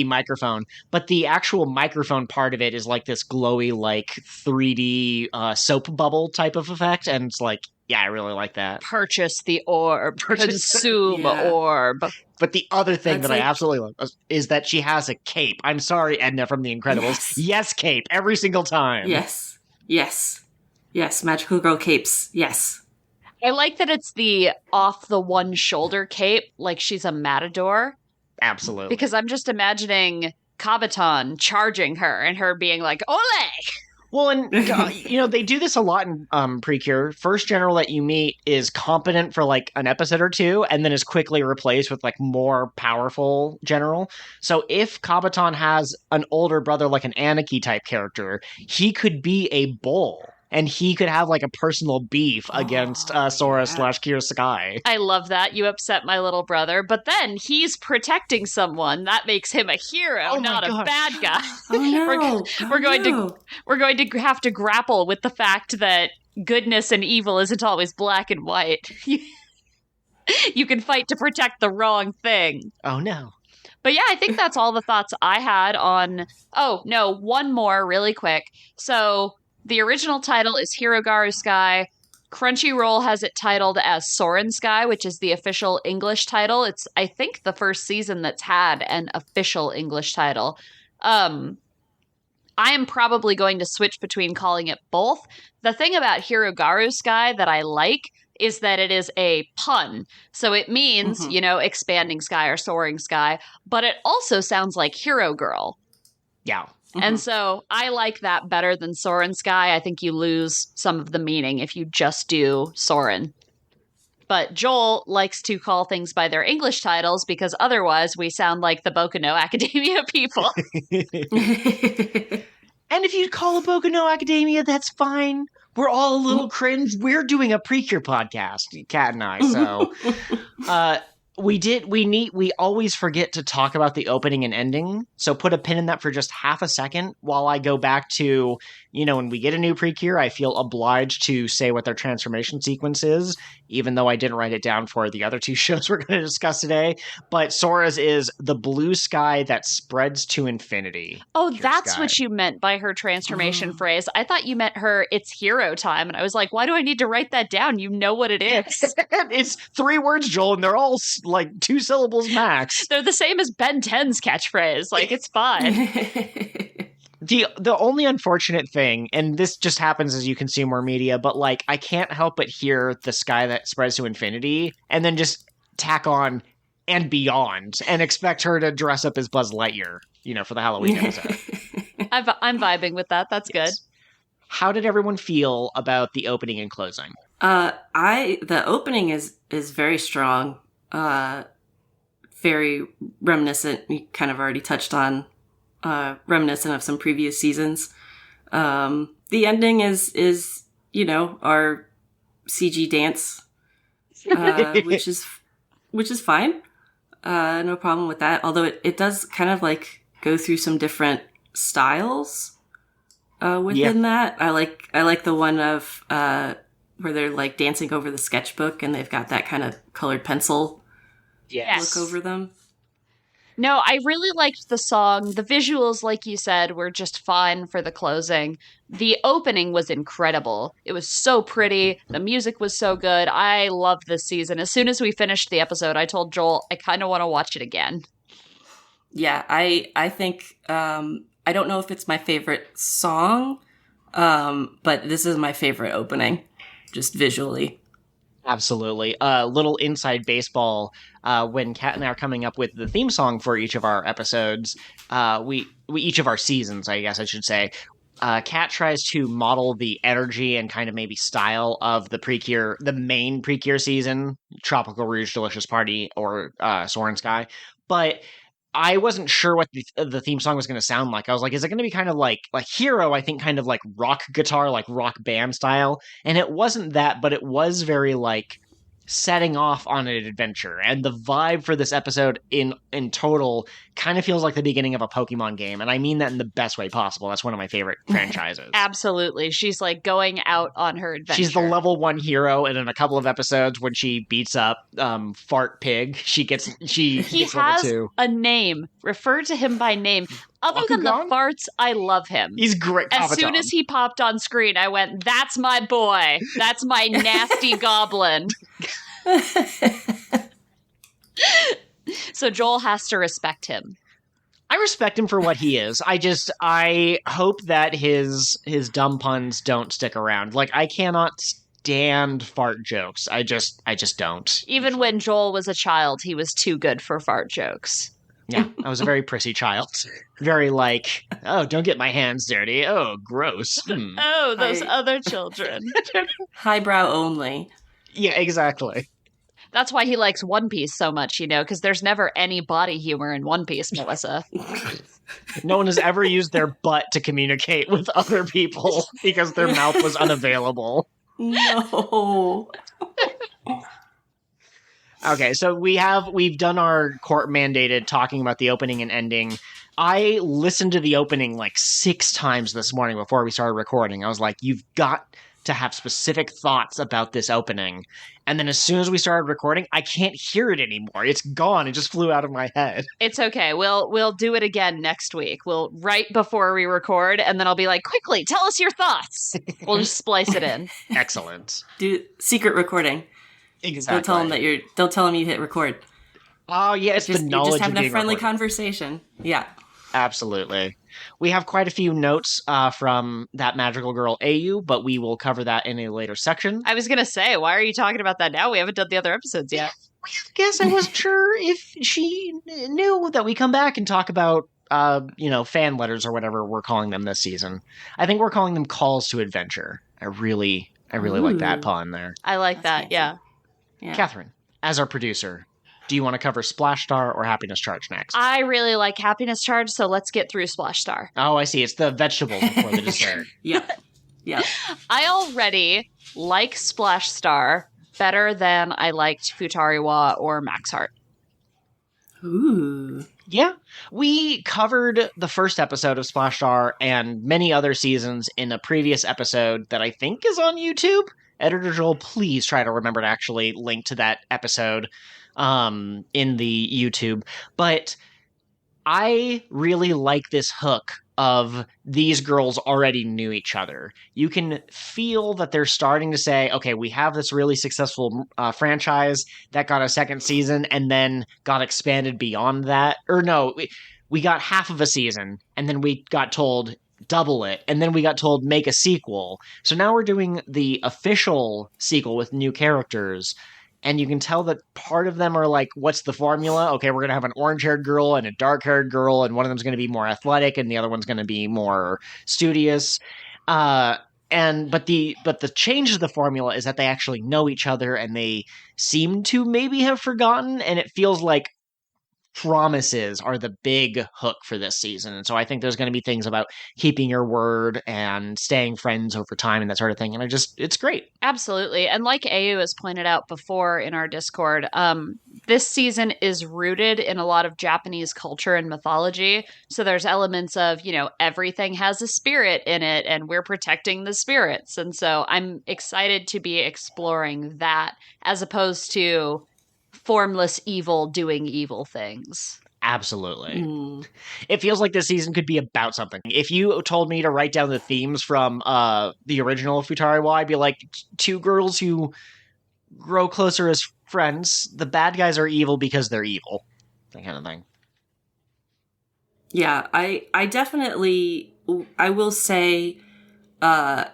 S2: microphone, but the actual microphone part of it is like this glowy, like 3D soap bubble type of effect, and it's like, yeah, I really like that.
S1: Purchase the orb, consume orb.
S2: But the other thing
S3: That's
S2: that I absolutely love is that she has a cape. I'm sorry, Edna from The Incredibles. Yes, cape every single time.
S3: Yes, magical girl capes. Yes.
S1: I like that it's the off the one shoulder cape, like she's a matador.
S2: Absolutely.
S1: Because I'm just imagining Kabaton charging her and her being like, ole!
S2: Well, and they do this a lot in PreCure. First general that you meet is competent for like an episode or two, and then is quickly replaced with like more powerful general. So if Kabaton has an older brother, like an Aniki type character, he could be a bull. And he could have like a personal beef against Sora / Kira Sakai.
S1: I love that. You upset my little brother, but then he's protecting someone. That makes him a hero, not a bad guy.
S3: Oh no!
S1: We're going to have to grapple with the fact that goodness and evil isn't always black and white. You can fight to protect the wrong thing.
S2: Oh no.
S1: But yeah, I think that's all the thoughts I had on... Oh, no, one more really quick. So... The original title is Hirogaru Sky. Crunchyroll has it titled as Soaring Sky, which is the official English title. It's, I think, the first season that's had an official English title. I am probably going to switch between calling it both. The thing about Hirogaru Sky that I like is that it is a pun. So it means, expanding sky or soaring sky, but it also sounds like Hero Girl.
S2: Yeah.
S1: And so I like that better than Soarin' Sky. I think you lose some of the meaning if you just do Soarin'. But Joel likes to call things by their English titles because otherwise we sound like the Boku no Academia people.
S2: And if you call it Boku no Academia, that's fine. We're all a little cringe. We're doing a PreCure podcast, Kat and I. So we always forget to talk about the opening and ending. So put a pin in that for just half a second while I go back to, when we get a new PreCure, I feel obliged to say what their transformation sequence is, even though I didn't write it down for the other two shows we're going to discuss today. But Sora's is the blue sky that spreads to infinity.
S1: Oh, that's what you meant by her transformation phrase. I thought you meant her, it's hero time. And I was like, why do I need to write that down? You know what it is.
S2: It's 3 words, Joel, and they're all like 2 syllables max.
S1: They're the same as Ben 10's catchphrase. Like, it's fine.
S2: The only unfortunate thing, and this just happens as you consume more media, but like I can't help but hear the sky that spreads to infinity and then just tack on and beyond and expect her to dress up as Buzz Lightyear, for the Halloween episode.
S1: I'm vibing with that. That's good.
S2: How did everyone feel about the opening and closing?
S3: The opening is very strong. Very reminiscent. You kind of already touched on reminiscent of some previous seasons. The ending is our CG dance, which is fine. No problem with that. Although it does kind of like go through some different styles within that. I like the one of where they're like dancing over the sketchbook and they've got that kind of colored pencil look over them.
S1: No, I really liked the song. The visuals, like you said, were just fine for the closing. The opening was incredible. It was so pretty. The music was so good. I loved this season. As soon as we finished the episode, I told Joel, I kind of want to watch it again.
S3: Yeah, I think, I don't know if it's my favorite song, but this is my favorite opening, just visually.
S2: Absolutely. Little inside baseball. When Kat and I are coming up with the theme song for each of our episodes, we each of our seasons, I guess I should say, Kat tries to model the energy and kind of maybe style of the main PreCure season, Tropical Rouge, Delicious Party, or Soaring Sky. But I wasn't sure what the theme song was going to sound like. I was like, is it going to be kind of like Hero, I think kind of like rock guitar, like rock band style? And it wasn't that, but it was very like setting off on an adventure. And the vibe for this episode in total kind of feels like the beginning of a Pokemon game. And I mean that in the best way possible. That's one of my favorite franchises.
S1: Absolutely. She's like going out on her adventure.
S2: She's the level 1 hero. And in a couple of episodes when she beats up Fart Pig, he gets level 2.
S1: A name. Refer to him by name. Other than the farts, I love him.
S2: He's great.
S1: As soon as he popped on screen, I went, that's my boy. That's my nasty goblin. So Joel has to respect him.
S2: I respect him for what he is. I hope that his dumb puns don't stick around. Like, I cannot stand fart jokes. I just don't.
S1: Even when Joel was a child, he was too good for fart jokes.
S2: Yeah, I was a very prissy child. Very like, oh, don't get my hands dirty. Oh, gross.
S1: Oh, those other children.
S3: Highbrow only.
S2: Yeah, exactly.
S1: That's why he likes One Piece so much, because there's never any body humor in One Piece, Melissa.
S2: No one has ever used their butt to communicate with other people because their mouth was unavailable.
S3: No.
S2: Okay, so we've done our court mandated talking about the opening and ending. I listened to the opening like 6 times this morning before we started recording. I was like, you've got to have specific thoughts about this opening. And then as soon as we started recording, I can't hear it anymore. It's gone. It just flew out of my head.
S1: It's okay. We'll do it again next week. We'll right before we record, and then I'll be like, quickly, tell us your thoughts. We'll just splice it in.
S2: Excellent.
S3: Do secret recording.
S2: Exactly.
S3: Don't tell them you hit record.
S2: Oh, yeah, it's the knowledge
S3: you're just having
S2: of
S3: a
S2: being
S3: friendly
S2: recorded.
S3: Conversation. Yeah.
S2: Absolutely. We have quite a few notes from that magical girl AU, but we will cover that in a later section.
S1: I was going to say, why are you talking about that now? We haven't done the other episodes yet.
S2: I guess I wasn't sure if she knew that we come back and talk about, fan letters or whatever we're calling them this season. I think we're calling them calls to adventure. I really like that pun there.
S1: I like that, yeah.
S2: Catherine, as our producer, do you want to cover Splash Star or Happiness Charge next?
S1: I really like Happiness Charge, so let's get through Splash Star.
S2: Oh, I see. It's the vegetable before the dessert.
S3: Yeah.
S1: I already like Splash Star better than I liked Futari Wa or Max Heart.
S3: Ooh.
S2: Yeah. We covered the first episode of Splash Star and many other seasons in a previous episode that I think is on YouTube. Editor Joel, please try to remember to actually link to that episode in the YouTube. But I really like this hook of these girls already knew each other. You can feel that they're starting to say, okay, we have this really successful franchise that got a second season and then got expanded beyond that. Or no, we got half of a season and then we got told double it, and then we got told make a sequel. So now we're doing the official sequel with new characters. And you can tell that part of them are like, what's the formula? Okay, we're going to have an orange-haired girl and a dark-haired girl, and one of them's going to be more athletic, and the other one's going to be more studious. But the change to the formula is that they actually know each other, and they seem to maybe have forgotten, and it feels like promises are the big hook for this season. And so I think there's going to be things about keeping your word and staying friends over time and that sort of thing. And it's great.
S1: Absolutely. And like AU has pointed out before in our Discord, this season is rooted in a lot of Japanese culture and mythology. So there's elements of, everything has a spirit in it and we're protecting the spirits. And so I'm excited to be exploring that as opposed to formless evil doing evil things.
S2: Absolutely. It feels like this season could be about something. If you told me to write down the themes from the original Futari Wa, I'd be like, 2 girls who grow closer as friends. The bad guys are evil because they're evil. That kind of thing.
S3: Yeah, I definitely, I will say, I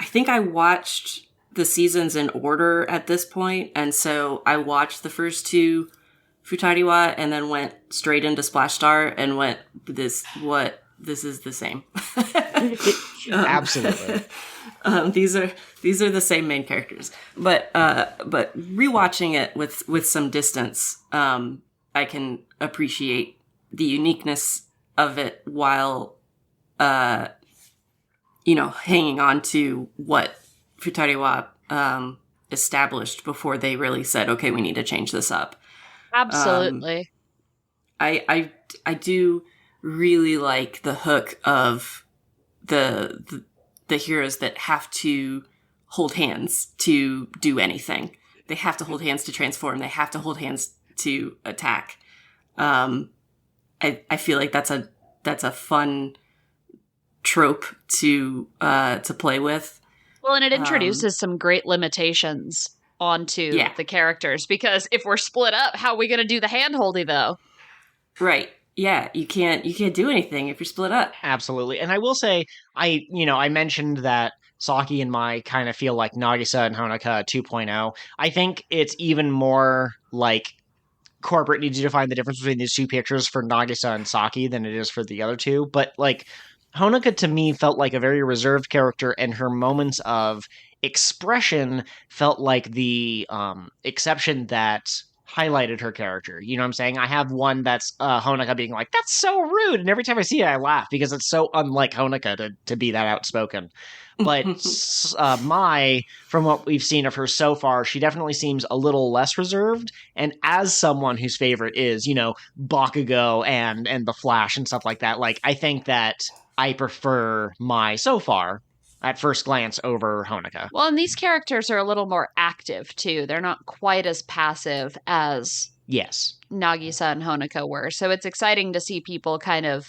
S3: think I watched the seasons in order at this point, and so I watched the first 2 Futari Wa and then went straight into Splash Star and went, this is the same.
S2: Absolutely.
S3: These are the same main characters, but rewatching it with some distance, I can appreciate the uniqueness of it while hanging on to what Futari Wa established before they really said, okay, we need to change this up.
S1: Absolutely.
S3: I do really like the hook of the heroes that have to hold hands to do anything. They have to hold hands to transform. They have to hold hands to attack. I feel like that's a fun trope to play with.
S1: Well, and it introduces some great limitations onto the characters, because if we're split up, how are we going to do the hand-holding, though?
S3: Right. Yeah, you can't do anything if you're split up.
S2: Absolutely. And I will say, I mentioned that Saki and Mai kind of feel like Nagisa and Honoka 2.0. I think it's even more like corporate needs you to find the difference between these two pictures for Nagisa and Saki than it is for the other two. But like Honoka to me felt like a very reserved character, and her moments of expression felt like the exception that highlighted her character. You know what I'm saying? I have one that's Honoka being like, "That's so rude," and every time I see it, I laugh because it's so unlike Honoka to be that outspoken. But Mai, from what we've seen of her so far, she definitely seems a little less reserved. And as someone whose favorite is, Bakugo and the Flash and stuff like that, like I think that I prefer Mai so far at first glance over Honoka.
S1: Well, and these characters are a little more active too. They're not quite as passive as Nagisa and Honoka were. So it's exciting to see people kind of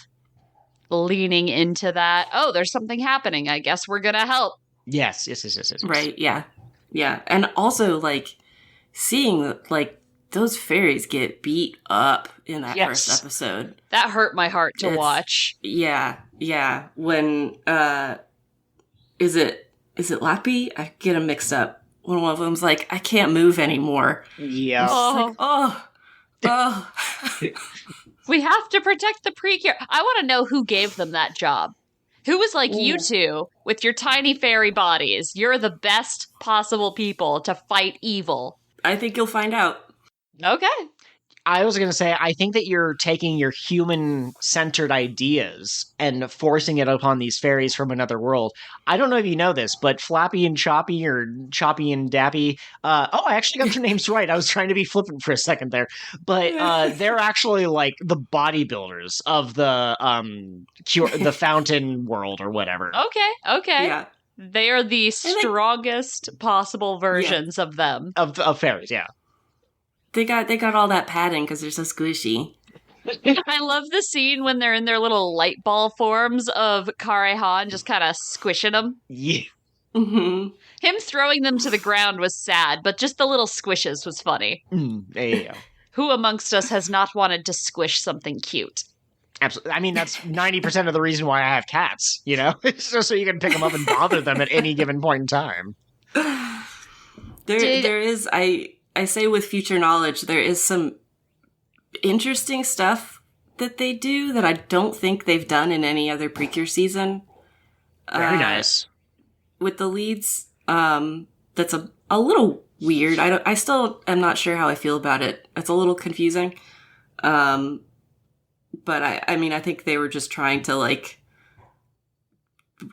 S1: leaning into that. Oh, there's something happening. I guess we're going to help.
S2: Yes.
S3: Right, yeah. Yeah. And also, like, seeing, like, those fairies get beat up in that first episode.
S1: That hurt my heart to watch.
S3: Yeah. When, is it Lappy? I get them mixed up. One of them's like, I can't move anymore.
S2: Yeah.
S3: Like, oh.
S1: We have to protect the PreCure. I want to know who gave them that job. Who was like, you two, with your tiny fairy bodies, you're the best possible people to fight evil.
S3: I think you'll find out.
S1: Okay.
S2: I was going to say, I think that you're taking your human-centered ideas and forcing it upon these fairies from another world. I don't know if you know this, but Flappy and Choppy, or Choppy and Dappy, I actually got their names right. I was trying to be flippant for a second there. But they're actually like the bodybuilders of the fountain world or whatever.
S1: Okay.
S3: Yeah.
S1: They are the strongest possible versions of them.
S2: Of fairies, yeah.
S3: They got all that padding because they're so squishy.
S1: I love the scene when they're in their little light ball forms of Kareha just kind of squishing them.
S2: Yeah.
S3: Mm-hmm.
S1: Him throwing them to the ground was sad, but just the little squishes was funny.
S2: There you go.
S1: Who amongst us has not wanted to squish something cute?
S2: Absolutely. I mean, that's 90% of the reason why I have cats, It's just so you can pick them up and bother them at any given point in time.
S3: There is, I say with future knowledge, there is some interesting stuff that they do that I don't think they've done in any other PreCure season.
S2: Very nice.
S3: With the leads, that's a little weird. I still am not sure how I feel about it. It's a little confusing. But I mean, I think they were just trying to like,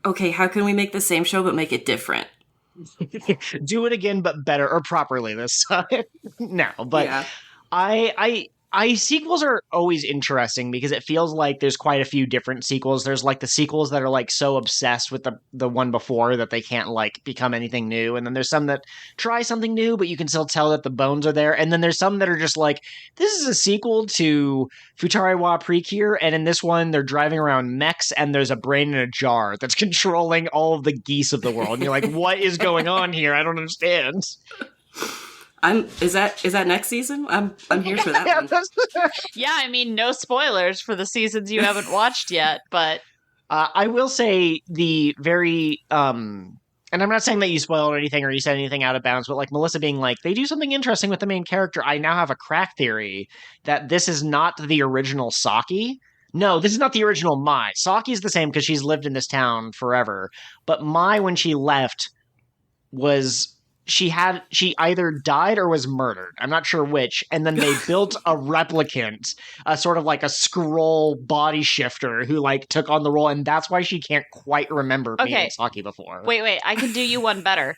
S3: okay, how can we make the same show but make it different?
S2: Do it again, but better or properly this time. No, but
S3: yeah.
S2: I sequels are always interesting because it feels like there's quite a few different sequels. There's like the sequels that are like so obsessed with the one before that they can't like become anything new. And then there's some that try something new, but you can still tell that the bones are there. And then there's some that are just like, this is a sequel to Futari Wa PreCure. And in this one, they're driving around mechs and there's a brain in a jar that's controlling all of the geese of the world. And you're like, what is going on here? I don't understand.
S3: Is that next season? I'm here for that one.
S1: Yeah, I mean, no spoilers for the seasons you haven't watched yet, but
S2: I will say the very and I'm not saying that you spoiled anything or you said anything out of bounds, but like Melissa being like, they do something interesting with the main character. I now have a crack theory that this is not the original Saki. No, this is not the original Mai. Saki's the same because she's lived in this town forever. But Mai, when she left, she either died or was murdered. I'm not sure which. And then they built a replicant, a sort of like a scroll body shifter who like took on the role. And that's why she can't quite remember meeting Saki before.
S1: Wait. I can do you one better.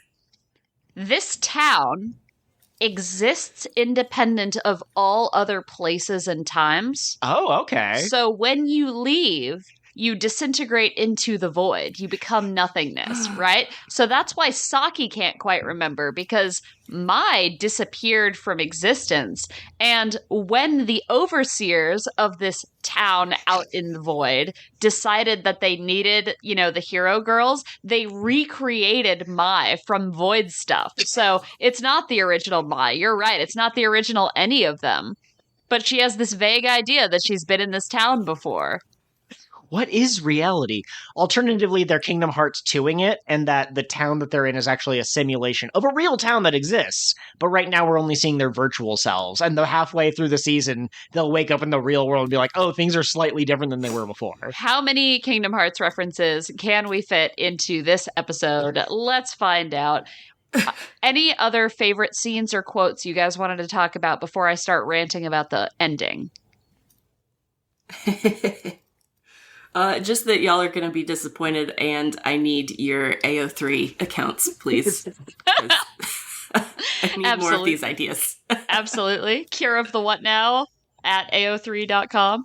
S1: This town exists independent of all other places and times.
S2: Oh, okay.
S1: So when you leave, you disintegrate into the void. You become nothingness, right? So that's why Saki can't quite remember, because Mai disappeared from existence. And when the overseers of this town out in the void decided that they needed, the hero girls, they recreated Mai from void stuff. So it's not the original Mai. You're right. It's not the original any of them. But she has this vague idea that she's been in this town before.
S2: what is reality? Alternatively, they're Kingdom Hearts 2ing it, and that the town that they're in is actually a simulation of a real town that exists. But right now we're only seeing their virtual selves. And the halfway through the season, they'll wake up in the real world and be like, oh, things are slightly different than they were before.
S1: How many Kingdom Hearts references can we fit into this episode? Let's find out. Any other favorite scenes or quotes you guys wanted to talk about before I start ranting about the ending?
S3: Just that y'all are going to be disappointed, and I need your AO3 accounts, please. I need more of these ideas.
S1: Absolutely. Cure of the What Now at AO3.com.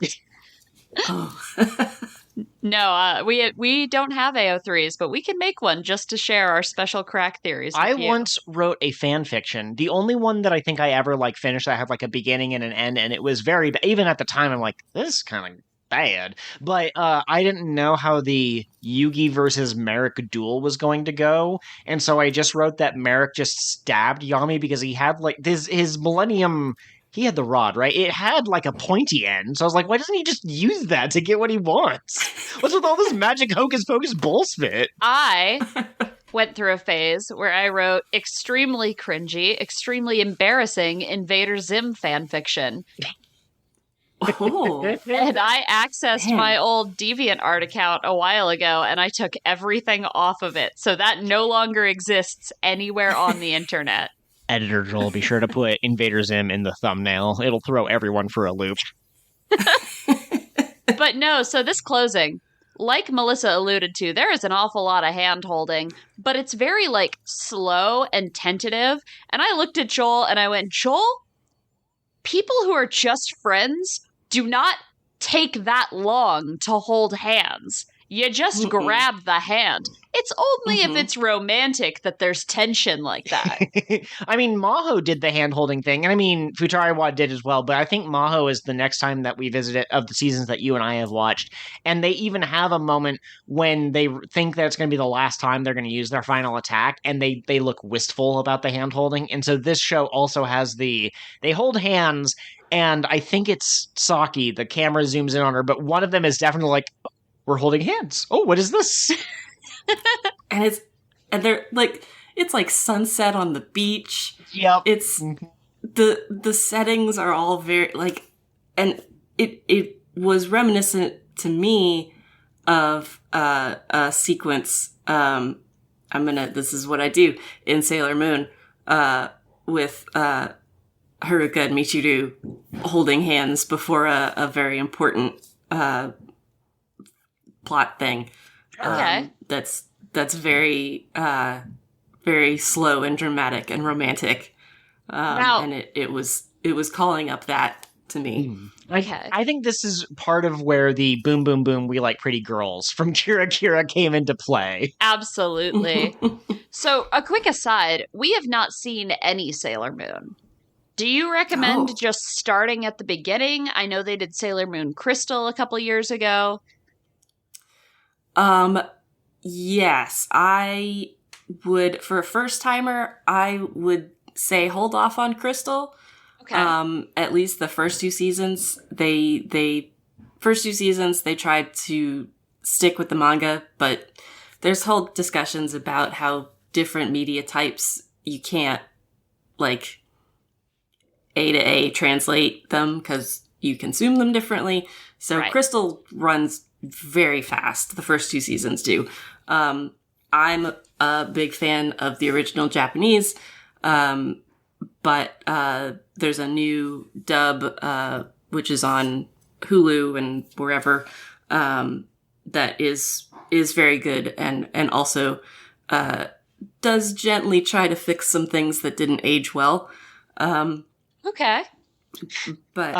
S3: Oh.
S1: No, we don't have AO3s, but we can make one just to share our special crack theories with
S2: I
S1: you.
S2: once wrote a fan fiction. The only one that I think I ever finished that had a beginning and an end, and it was very even at the time I'm like, this is kind of bad. But I didn't know how the Yugi versus Merrick duel was going to go, and so I just wrote that Merrick just stabbed Yami because he had his Millennium. He had the rod, right? It had a pointy end. So I was like, why doesn't he just use that to get what he wants? What's with all this magic hocus pocus bullshit?
S1: I went through a phase where I wrote extremely cringy, extremely embarrassing Invader Zim fanfiction.
S3: Oh.
S1: And I accessed my old DeviantArt account a while ago, and I took everything off of it. So that no longer exists anywhere on the internet.
S2: Editor Joel, be sure to put Invader Zim in the thumbnail. It'll throw everyone for a loop.
S1: But no, so this closing, like Melissa alluded to, there is an awful lot of hand-holding, but it's very, slow and tentative. And I looked at Joel and I went, Joel, people who are just friends do not take that long to hold hands. You just grab the hand. It's only if it's romantic that there's tension like that.
S2: I mean, Maho did the hand-holding thing, and I mean, Futari Wa did as well, but I think Maho is the next time that we visit it of the seasons that you and I have watched, and they even have a moment when they think that it's going to be the last time they're going to use their final attack, and they look wistful about the hand-holding, and so this show also has they hold hands, and I think it's Saki, the camera zooms in on her, but one of them is definitely like, we're holding hands. Oh, what is this?
S3: and they're it's like sunset on the beach.
S2: Yep.
S3: It's the settings are all very and it was reminiscent to me of a sequence. This is what I do in Sailor Moon, with Haruka and Michiru holding hands before a very important plot thing.
S1: Okay.
S3: That's very very slow and dramatic and romantic. And it was calling up that to me.
S1: Okay.
S2: I think this is part of where the boom boom boom we like pretty girls from Kira Kira came into play.
S1: Absolutely. So, a quick aside, we have not seen any Sailor Moon. Do you recommend just starting at the beginning? I know they did Sailor Moon Crystal a couple years ago.
S3: Yes, I would, for a first timer, I would say hold off on Crystal.
S1: Okay.
S3: At least the first two seasons, they tried to stick with the manga, but there's whole discussions about how different media types, you can't A to A translate them because you consume them differently. So right. Crystal runs very fast. The first two seasons do. I'm a big fan of the original Japanese, but there's a new dub, which is on Hulu and wherever, that is very good and also does gently try to fix some things that didn't age well.
S1: Okay.
S3: But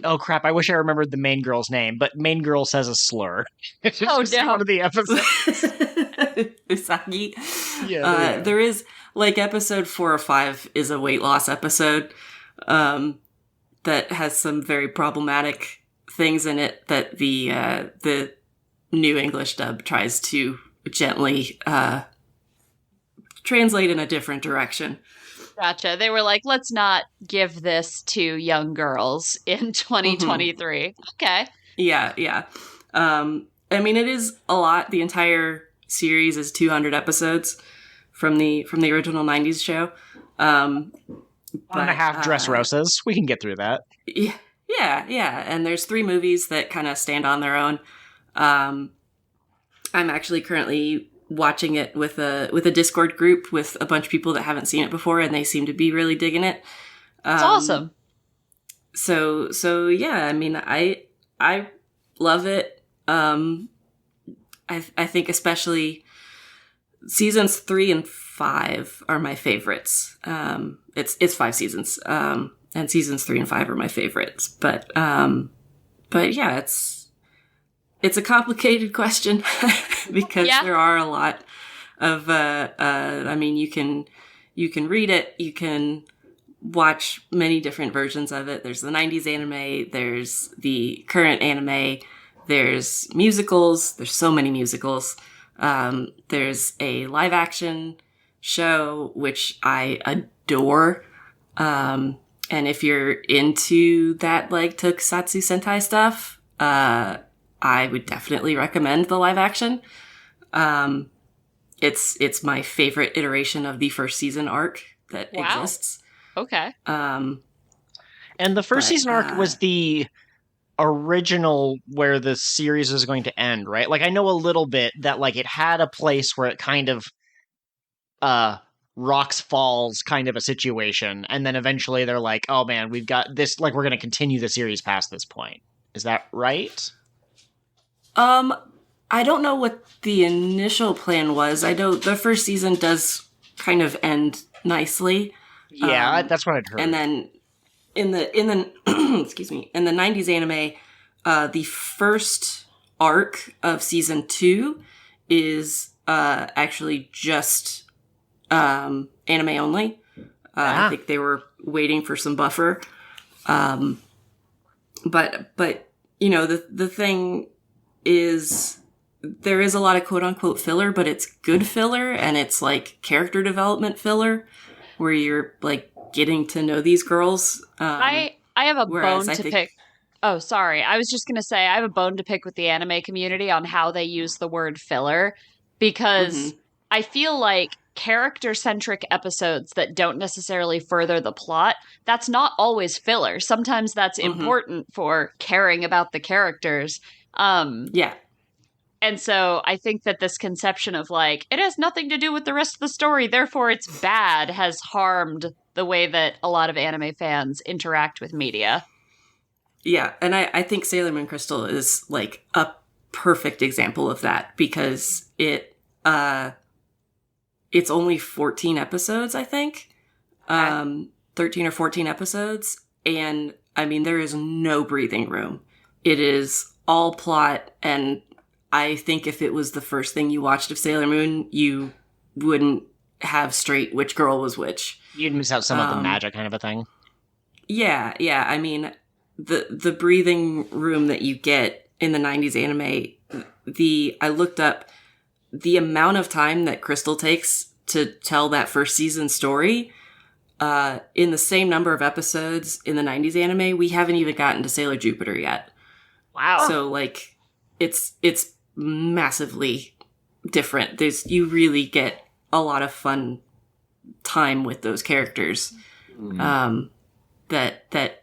S2: oh crap! I wish I remembered the main girl's name, but main girl says a slur. It's
S1: no!
S2: One of the episodes.
S3: Usagi.
S2: Yeah.
S3: There is episode 4 or 5 is a weight loss episode that has some very problematic things in it that the new English dub tries to gently translate in a different direction.
S1: Gotcha. They were like, let's not give this to young girls in 2023. Okay.
S3: Yeah. I mean, it is a lot. The entire series is 200 episodes from the original 90s show.
S2: One and a half Dressrosas. We can get through that.
S3: Yeah. And there's 3 movies that kind of stand on their own. I'm actually currently watching it with a Discord group with a bunch of people that haven't seen it before, and they seem to be really digging it.
S1: It's awesome.
S3: So yeah, I mean, I love it. I think especially seasons 3 and 5 are my favorites. It's 5 seasons. And seasons 3 and 5 are my favorites. But yeah, it's a complicated question because there are a lot of, I mean, you can read it, you can watch many different versions of it. There's the 90s anime, there's the current anime, there's musicals, there's so many musicals. There's a live action show, which I adore. And if you're into that, like, tokusatsu sentai stuff, I would definitely recommend the live action. It's my favorite iteration of the first season arc that exists.
S1: Okay.
S2: And the first season arc was the original where the series was going to end, right? Like, I know a little bit that, like, it had a place where it kind of rocks falls kind of a situation, and then eventually they're like, oh man, we've got this, like, we're going to continue the series past this point. Is that right?
S3: I don't know what the initial plan was. I know the first season does kind of end nicely.
S2: Yeah, that's what I'd heard.
S3: And then in the excuse me, in the 90s anime, the first arc of season 2 is actually just anime only. I think they were waiting for some buffer. But you know, the thing is, there is a lot of quote unquote filler, but it's good filler, and it's like character development filler where you're like getting to know these girls.
S1: I have a bone to pick. Oh, sorry. I was just going to say I have a bone to pick with the anime community on how they use the word filler, because I feel like character-centric episodes that don't necessarily further the plot, that's not always filler. Sometimes that's important for caring about the characters.
S3: Yeah.
S1: And so I think that this conception of, like, it has nothing to do with the rest of the story, therefore it's bad, has harmed the way that a lot of anime fans interact with media.
S3: Yeah, and I think Sailor Moon Crystal is, like, a perfect example of that, because it's only 14 episodes, I think. 13 or 14 episodes. And, I mean, there is no breathing room. It is all plot, and I think if it was the first thing you watched of Sailor Moon, you wouldn't have straight which girl was which.
S2: You'd miss out some of the magic kind of a thing.
S3: Yeah. I mean, the breathing room that you get in the 90s anime, I looked up the amount of time that Crystal takes to tell that first season story. In the same number of episodes in the 90s anime, we haven't even gotten to Sailor Jupiter yet.
S1: Wow.
S3: So, like, it's massively different. You really get a lot of fun time with those characters that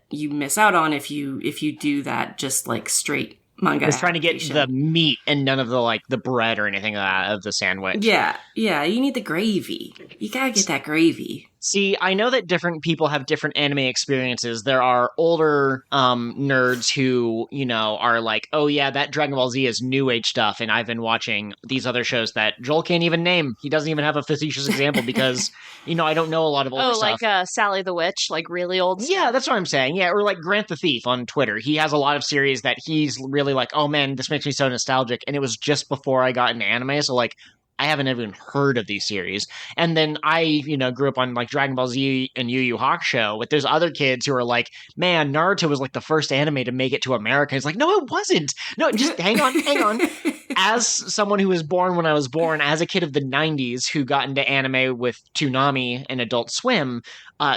S3: you miss out on if you do that just, like, straight manga.
S2: It's trying to get the meat and none of the, like, the bread or anything of the sandwich.
S3: Yeah, you need the gravy. You gotta get that gravy.
S2: See, I know that different people have different anime experiences. There are older nerds who, you know, are like, oh yeah, that Dragon Ball Z is new age stuff, and I've been watching these other shows that Joel can't even name. He doesn't even have a facetious example because, you know, I don't know a lot of older stuff.
S1: Oh, like Sally the Witch, like really old stuff?
S2: Yeah, that's what I'm saying. Yeah, or like Grant the Thief on Twitter. He has a lot of series that he's really like, oh man, this makes me so nostalgic, and it was just before I got into anime, so like, I haven't even heard of these series. And then I, you know, grew up on like Dragon Ball Z and Yu Yu Hakusho with those other kids who are like, man, Naruto was like the first anime to make it to America. It's like, no, it wasn't. No, just hang on. As someone who was born when I was born, as a kid of the 90s who got into anime with Toonami and Adult Swim,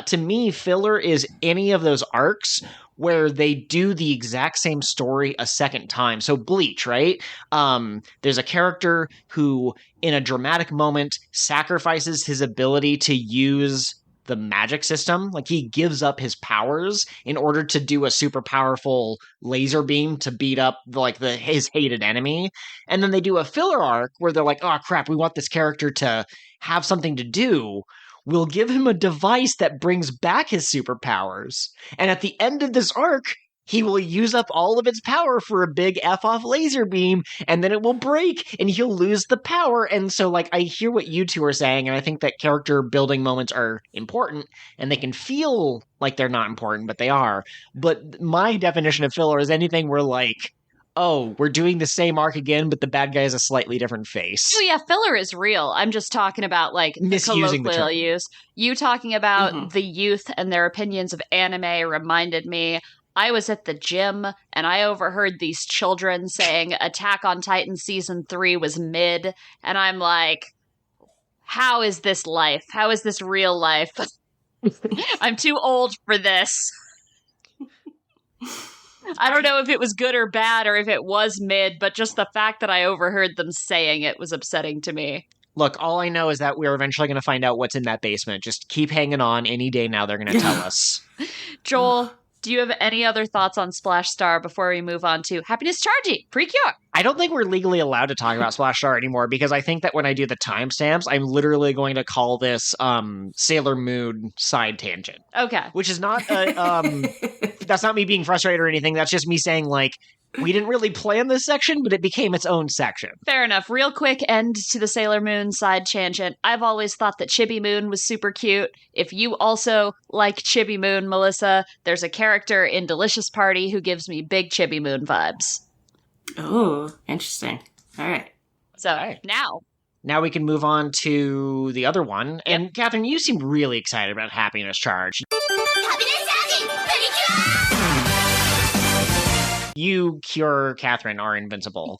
S2: to me, filler is any of those arcs where they do the exact same story a second time. So Bleach, right? There's a character who, in a dramatic moment, sacrifices his ability to use the magic system. Like, he gives up his powers in order to do a super powerful laser beam to beat up his hated enemy. And then they do a filler arc where they're like, oh crap, we want this character to have something to do. We'll give him a device that brings back his superpowers. And at the end of this arc, he will use up all of its power for a big F-off laser beam, and then it will break, and he'll lose the power. And so, like, I hear what you two are saying, and I think that character building moments are important, and they can feel like they're not important, but they are. But my definition of filler is anything where, like, oh, we're doing the same arc again, but the bad guy has a slightly different face.
S1: Oh yeah, filler is real. I'm just talking about, like,
S2: misusing the
S1: colloquial
S2: term.
S1: use. You talking about the youth and their opinions of anime reminded me. I was at the gym, and I overheard these children saying Attack on Titan Season 3 was mid, and I'm like, how is this life? How is this real life? I'm too old for this. I don't know if it was good or bad, or if it was mid, but just the fact that I overheard them saying it was upsetting to me.
S2: Look, all I know is that we're eventually going to find out what's in that basement. Just keep hanging on. Any day now they're going to tell us.
S1: Joel, do you have any other thoughts on Splash Star before we move on to Happiness Charging PreCure?
S2: I don't think we're legally allowed to talk about Splash Star anymore, because I think that when I do the timestamps, I'm literally going to call this Sailor Moon side tangent.
S1: Okay.
S2: Which is not, that's not me being frustrated or anything. That's just me saying, like, we didn't really plan this section, but it became its own section.
S1: Fair enough. Real quick end to the Sailor Moon side tangent. I've always thought that Chibi Moon was super cute. If you also like Chibi Moon, Melissa, there's a character in Delicious Party who gives me big Chibi Moon vibes.
S3: Oh, interesting. All right.
S1: So
S2: Now we can move on to the other one. And Catherine, you seem really excited about Happiness Charge. You, Cure, Catherine are invincible.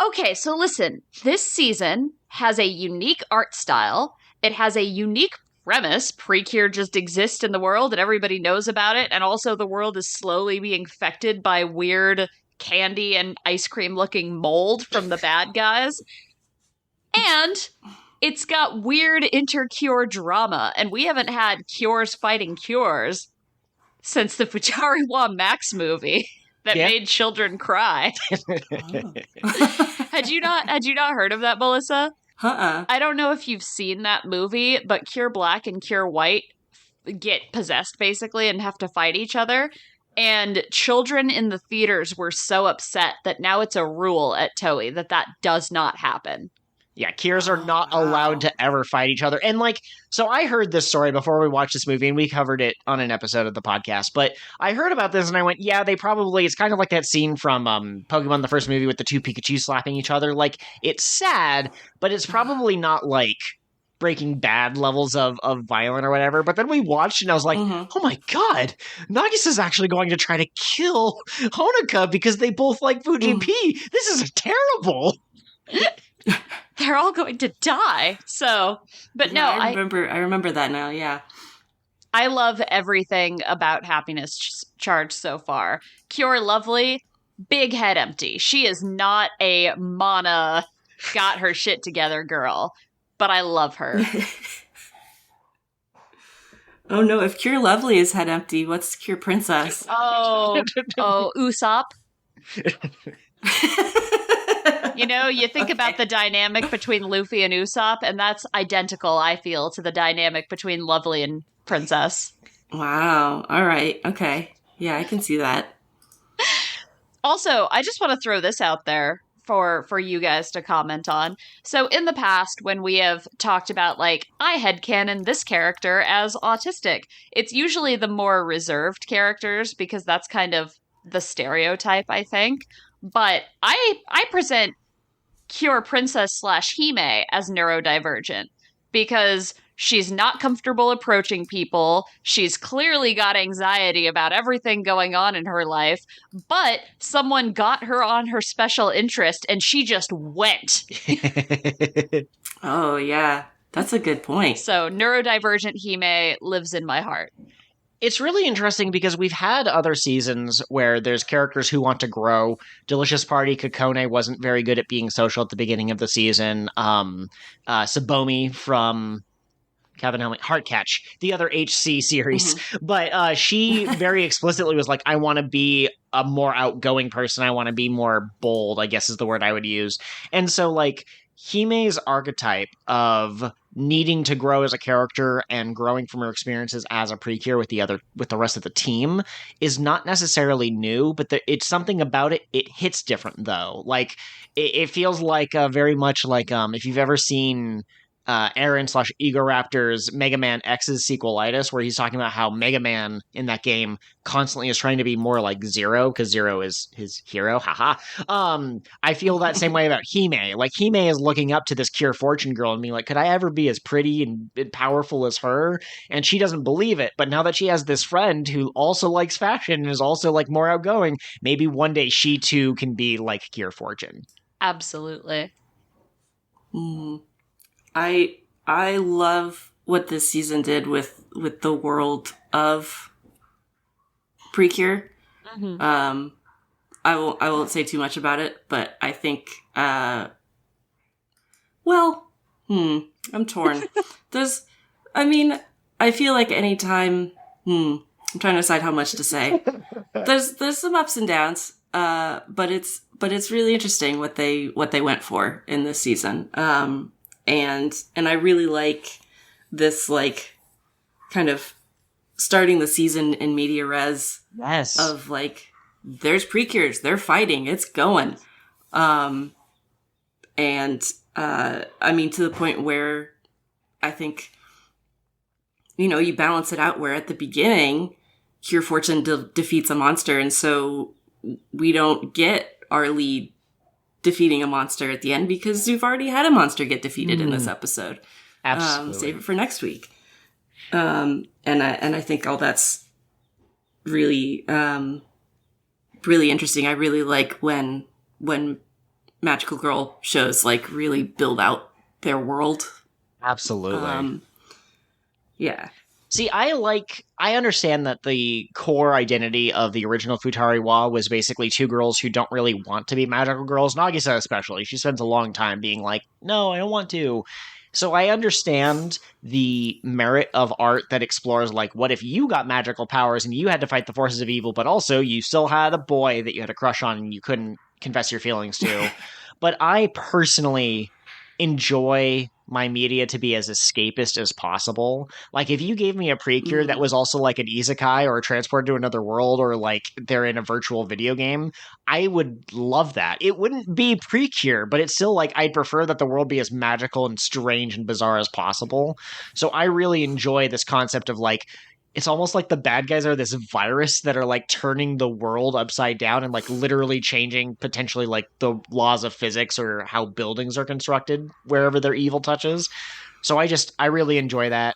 S1: Okay, so listen. This season has a unique art style. It has a unique premise. PreCure just exists in the world and everybody knows about it. And also the world is slowly being infected by weird candy and ice cream looking mold from the bad guys. And it's got weird inter-cure drama. And we haven't had cures fighting cures since the Futari Wa Max movie that made children cry. Had you not heard of that, Melissa? I don't know if you've seen that movie, but Cure Black and Cure White get possessed basically and have to fight each other. And children in the theaters were so upset that now it's a rule at Toei that does not happen.
S2: Yeah, Cures are not allowed to ever fight each other. And, like, so I heard this story before we watched this movie, and we covered it on an episode of the podcast. But I heard about this, and I went, yeah, it's kind of like that scene from Pokemon, the first movie, with the two Pikachu slapping each other. Like, it's sad, but it's probably not, like, Breaking Bad levels of violent or whatever. But then we watched, and I was like, oh my god, Nagisa's actually going to try to kill Honoka because they both like Fuji P. This is terrible.
S1: They're all going to die. So, but no,
S3: I remember that now. Yeah.
S1: I love everything about Happiness Charge so far. Cure Lovely, big head empty. She is not a Mana got her shit together girl, but I love her.
S3: Oh no, if Cure Lovely is head empty, what's Cure Princess?
S1: Oh, Usopp. You know, you think about the dynamic between Luffy and Usopp, and that's identical, I feel, to the dynamic between Lovely and Princess.
S3: Wow. All right. Okay. Yeah, I can see that.
S1: Also, I just want to throw this out there for you guys to comment on. So in the past, when we have talked about, like, I headcanon this character as autistic, it's usually the more reserved characters because that's kind of the stereotype, I think. But I present Cure Princess / Hime as neurodivergent because she's not comfortable approaching people. She's clearly got anxiety about everything going on in her life, but someone got her on her special interest and she just went.
S3: Oh, yeah. That's a good point.
S1: So neurodivergent Hime lives in my heart.
S2: It's really interesting because we've had other seasons where there's characters who want to grow. Delicious Party Kokone wasn't very good at being social at the beginning of the season. Sabomi from Kevin Helming, Heartcatch, the other HC series. But she very explicitly was like, I want to be a more outgoing person. I want to be more bold, I guess is the word I would use. And so, like, Hime's archetype of needing to grow as a character and growing from her experiences as a PreCure with the rest of the team is not necessarily new, but it's something about it. It hits different though. Like it feels like very much like if you've ever seen Aaron/Egoraptor's Mega Man X's sequelitis, where he's talking about how Mega Man in that game constantly is trying to be more like Zero, because Zero is his hero. Haha. I feel that same way about Hime. Like, Hime is looking up to this Cure Fortune girl and being like, could I ever be as pretty and powerful as her? And she doesn't believe it. But now that she has this friend who also likes fashion and is also like more outgoing, maybe one day she too can be like Cure Fortune.
S1: Absolutely.
S3: I love what this season did with the world of PreCure. I won't say too much about it, but I think I'm torn. I feel like anytime I'm trying to decide how much to say. There's some ups and downs, but it's really interesting what they went for in this season. And I really like this, like, kind of starting the season in media res.
S2: Yes.
S3: Of, like, there's PreCures, they're fighting, it's going. To the point where I think, you balance it out where at the beginning, Cure Fortune defeats a monster, and so we don't get our lead defeating a monster at the end because we've already had a monster get defeated in this episode.
S2: Absolutely.
S3: Save it for next week. And I think all that's really, really interesting. I really like when Magical Girl shows like really build out their world.
S2: Absolutely.
S3: Yeah.
S2: See, I understand that the core identity of the original Futari Wa was basically two girls who don't really want to be magical girls. Nagisa especially. She spends a long time being like, no, I don't want to. So I understand the merit of art that explores, like, what if you got magical powers and you had to fight the forces of evil, but also you still had a boy that you had a crush on and you couldn't confess your feelings to. But I personally enjoy my media to be as escapist as possible. Like, if you gave me a PreCure that was also like an isekai or a transport to another world, or like they're in a virtual video game, I would love that. It wouldn't be PreCure, but it's still like, I'd prefer that the world be as magical and strange and bizarre as possible. So I really enjoy this concept of, like, it's almost like the bad guys are this virus that are like turning the world upside down and like literally changing potentially like the laws of physics or how buildings are constructed wherever their evil touches. So I really enjoy that.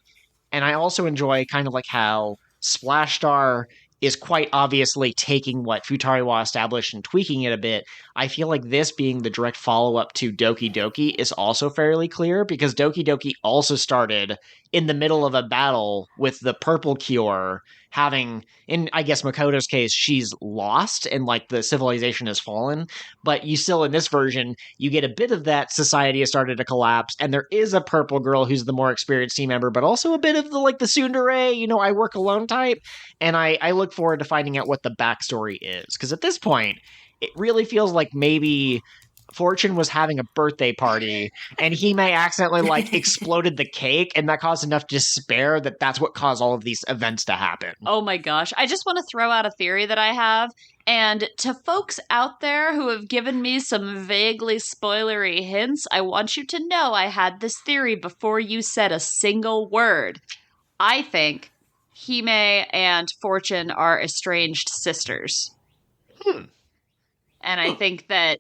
S2: And I also enjoy kind of like how Splash Star is quite obviously taking what Futari Wa established and tweaking it a bit. I feel like this being the direct follow-up to Doki Doki is also fairly clear, because Doki Doki also started in the middle of a battle with the Purple Cure, having, in, I guess, Makoto's case, she's lost and, like, the civilization has fallen, but you still, in this version, you get a bit of that society has started to collapse, and there is a purple girl who's the more experienced team member, but also a bit of the, like, the tsundere, I work alone type, and I look forward to finding out what the backstory is, because at this point, it really feels like maybe Fortune was having a birthday party and he may accidentally like exploded the cake, and that caused enough despair that that's what caused all of these events to happen.
S1: Oh my gosh. I just want to throw out a theory that I have. And to folks out there who have given me some vaguely spoilery hints, I want you to know I had this theory before you said a single word. I think Hime and Fortune are estranged sisters. And I think that,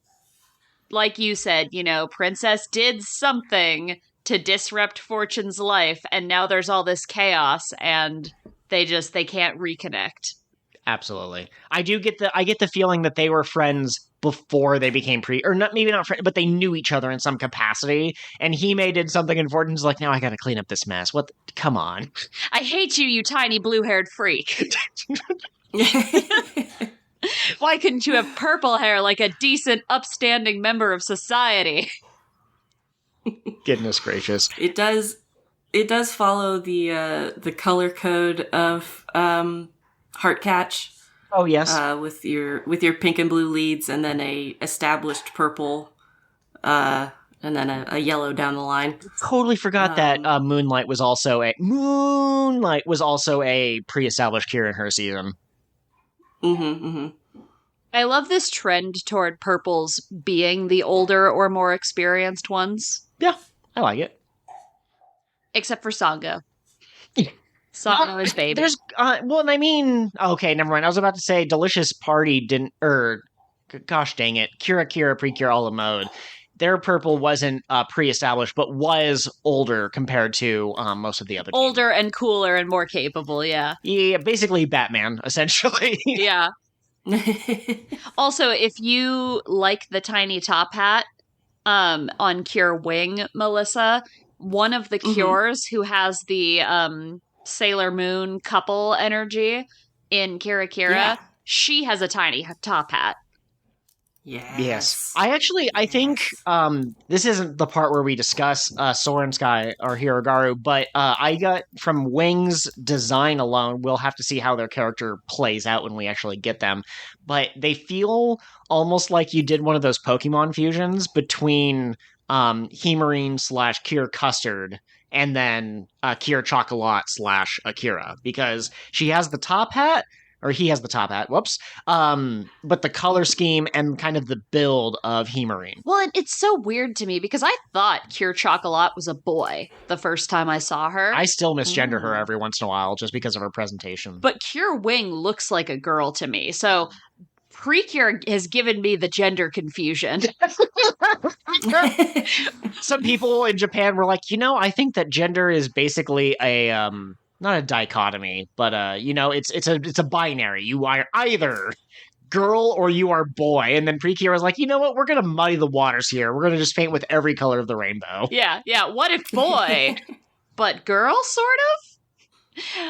S1: like you said, Princess did something to disrupt Fortune's life, and now there's all this chaos, and they can't reconnect.
S2: Absolutely. I get the feeling that they were friends before they became or not, maybe not, but they knew each other in some capacity. And Hime did something important. He's like, now I got to clean up this mess. Come on.
S1: I hate you, you tiny blue-haired freak. Why couldn't you have purple hair like a decent, upstanding member of society?
S2: Goodness gracious.
S3: It does follow the color code of Heart Catch.
S2: Oh yes.
S3: With your pink and blue leads, and then a established purple, and then a yellow down the line.
S2: Totally forgot that Moonlight was also a pre-established cure in her season.
S1: I love this trend toward purples being the older or more experienced ones.
S2: Yeah, I like it.
S1: Except for Sango. Sango is baby.
S2: There's, okay, never mind. I was about to say Delicious Party didn't, gosh dang it, Kira PreCure a la mode. Their purple wasn't pre-established, but was older compared to most of the other
S1: older teams. And cooler and more capable, yeah.
S2: Yeah, basically Batman, essentially.
S1: Yeah. Also, if you like the tiny top hat on Cure Wing, Melissa, one of the Cures who has the Sailor Moon couple energy in Kira, she has a tiny top hat.
S3: Yes.
S2: I think this isn't the part where we discuss Soaring Sky or Hirogaru, but I got from Wing's design alone, we'll have to see how their character plays out when we actually get them. But they feel almost like you did one of those Pokemon fusions between Hemarine / Cure Custard and then Cure Chocolat / Akira, because she has the top hat, or he has the top hat, whoops. But the color scheme and kind of the build of Hemarine.
S1: Well, it's so weird to me because I thought Cure Chocolat was a boy the first time I saw her.
S2: I still misgender her every once in a while just because of her presentation.
S1: But Cure Wing looks like a girl to me, so PreCure has given me the gender confusion.
S2: Some people in Japan were like, I think that gender is basically a not a dichotomy, but it's a binary. You are either girl or you are boy. And then PreCure was like, you know what? We're gonna muddy the waters here. We're gonna just paint with every color of the rainbow.
S1: Yeah. What if boy, but girl, sort of?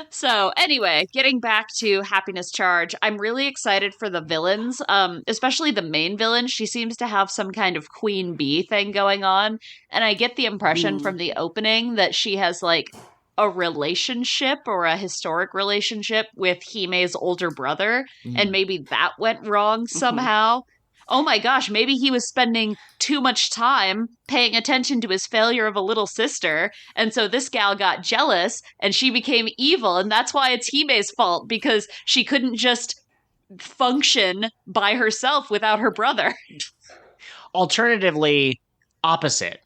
S1: So anyway, getting back to Happiness Charge, I'm really excited for the villains, especially the main villain. She seems to have some kind of queen bee thing going on, and I get the impression from the opening that she has like a relationship or a historic relationship with Hime's older brother, and maybe that went wrong somehow. Oh my gosh, maybe he was spending too much time paying attention to his failure of a little sister, and so this gal got jealous, and she became evil, and that's why it's Hime's fault, because she couldn't just function by herself without her brother.
S2: Alternatively, opposite.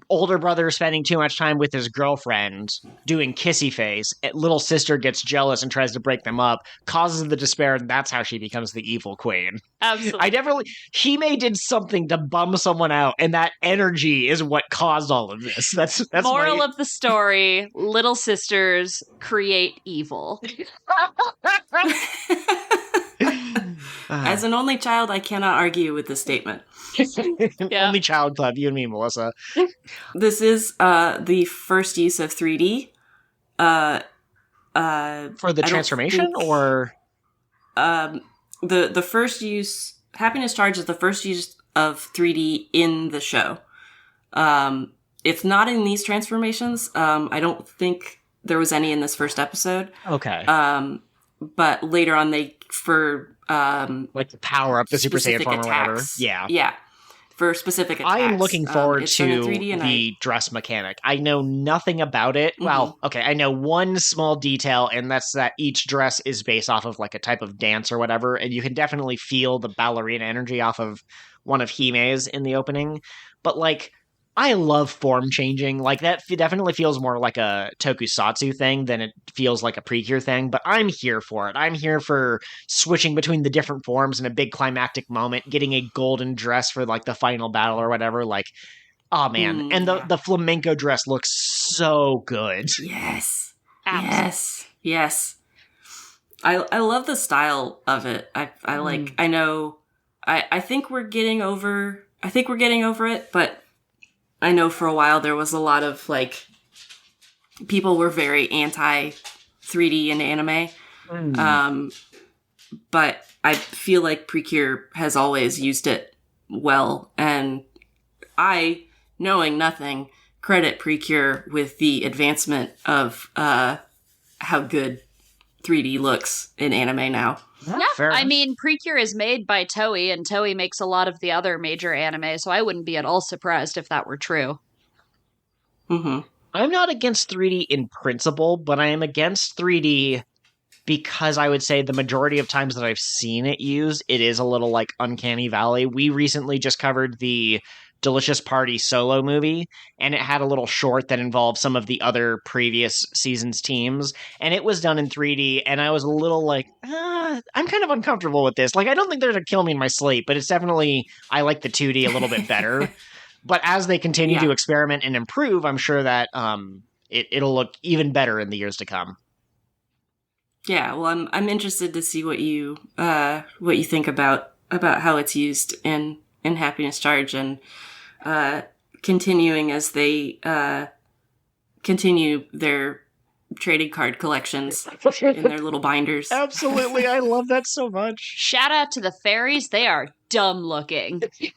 S2: Older brother spending too much time with his girlfriend, doing kissy face. Little sister gets jealous and tries to break them up, causes the despair, and that's how she becomes the evil queen.
S1: Absolutely.
S2: Hime did something to bum someone out, and that energy is what caused all of this. That's
S1: moral of the story: little sisters create evil.
S3: As an only child, I cannot argue with this statement.
S2: Only child club, you and me, Melissa.
S3: This is the first use of 3D.
S2: For the transformation, or
S3: the first use. Happiness Charge is the first use of 3D in the show. It's not in these transformations. I don't think there was any in this first episode.
S2: Okay.
S3: But later on,
S2: like the power up the Super Saiyan form or whatever.
S3: Yeah. For specific attacks.
S2: I am looking forward to the dress mechanic. I know nothing about it. Well, okay, I know one small detail, and that's that each dress is based off of like a type of dance or whatever, and you can definitely feel the ballerina energy off of one of Hime's in the opening. But like, I love form changing. Like, that definitely feels more like a tokusatsu thing than it feels like a PreCure thing, but I'm here for it. I'm here for switching between the different forms in a big climactic moment, getting a golden dress for like the final battle or whatever. Like, oh man. And the flamenco dress looks so good.
S3: Yes. Yes. I love the style of it. I I think we're getting over it, but I know for a while there was a lot of, like, people were very anti 3D in anime. But I feel like PreCure has always used it well, and I, knowing nothing, credit PreCure with the advancement of how good 3D looks in anime now.
S1: Yeah, I mean, PreCure is made by Toei, and Toei makes a lot of the other major anime, so I wouldn't be at all surprised if that were true.
S3: Mm-hmm.
S2: I'm not against 3D in principle, but I am against 3D because I would say the majority of times that I've seen it used, it is a little like Uncanny Valley. We recently just covered the Delicious Party solo movie, and it had a little short that involved some of the other previous season's teams, and it was done in 3D, and I was a little like, I'm kind of uncomfortable with this. Like, I don't think they're going to kill me in my sleep, but it's definitely, I like the 2D a little bit better. But as they continue to experiment and improve, I'm sure that it'll look even better in the years to come.
S3: Yeah, well, I'm interested to see what you think about how it's used in Happiness Charge, and continuing as they continue their trading card collections in their little binders.
S2: Absolutely, I love that so much.
S1: Shout out to the fairies. They are dumb looking. They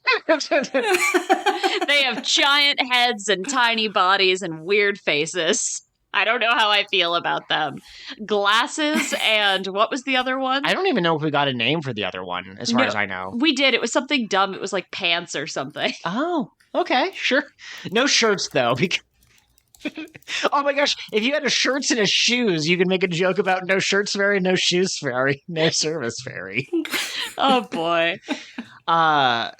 S1: have giant heads and tiny bodies and weird faces. I don't know how I feel about them. Glasses and what was the other one?
S2: I don't even know if we got a name for the other one, as far as I know.
S1: We did. It was something dumb. It was like pants or something.
S2: Oh, okay, sure. No shirts, though. Oh my gosh, if you had a shirts and a shoes, you could make a joke about no shirts fairy, no shoes fairy, no service fairy.
S1: Oh boy.
S2: I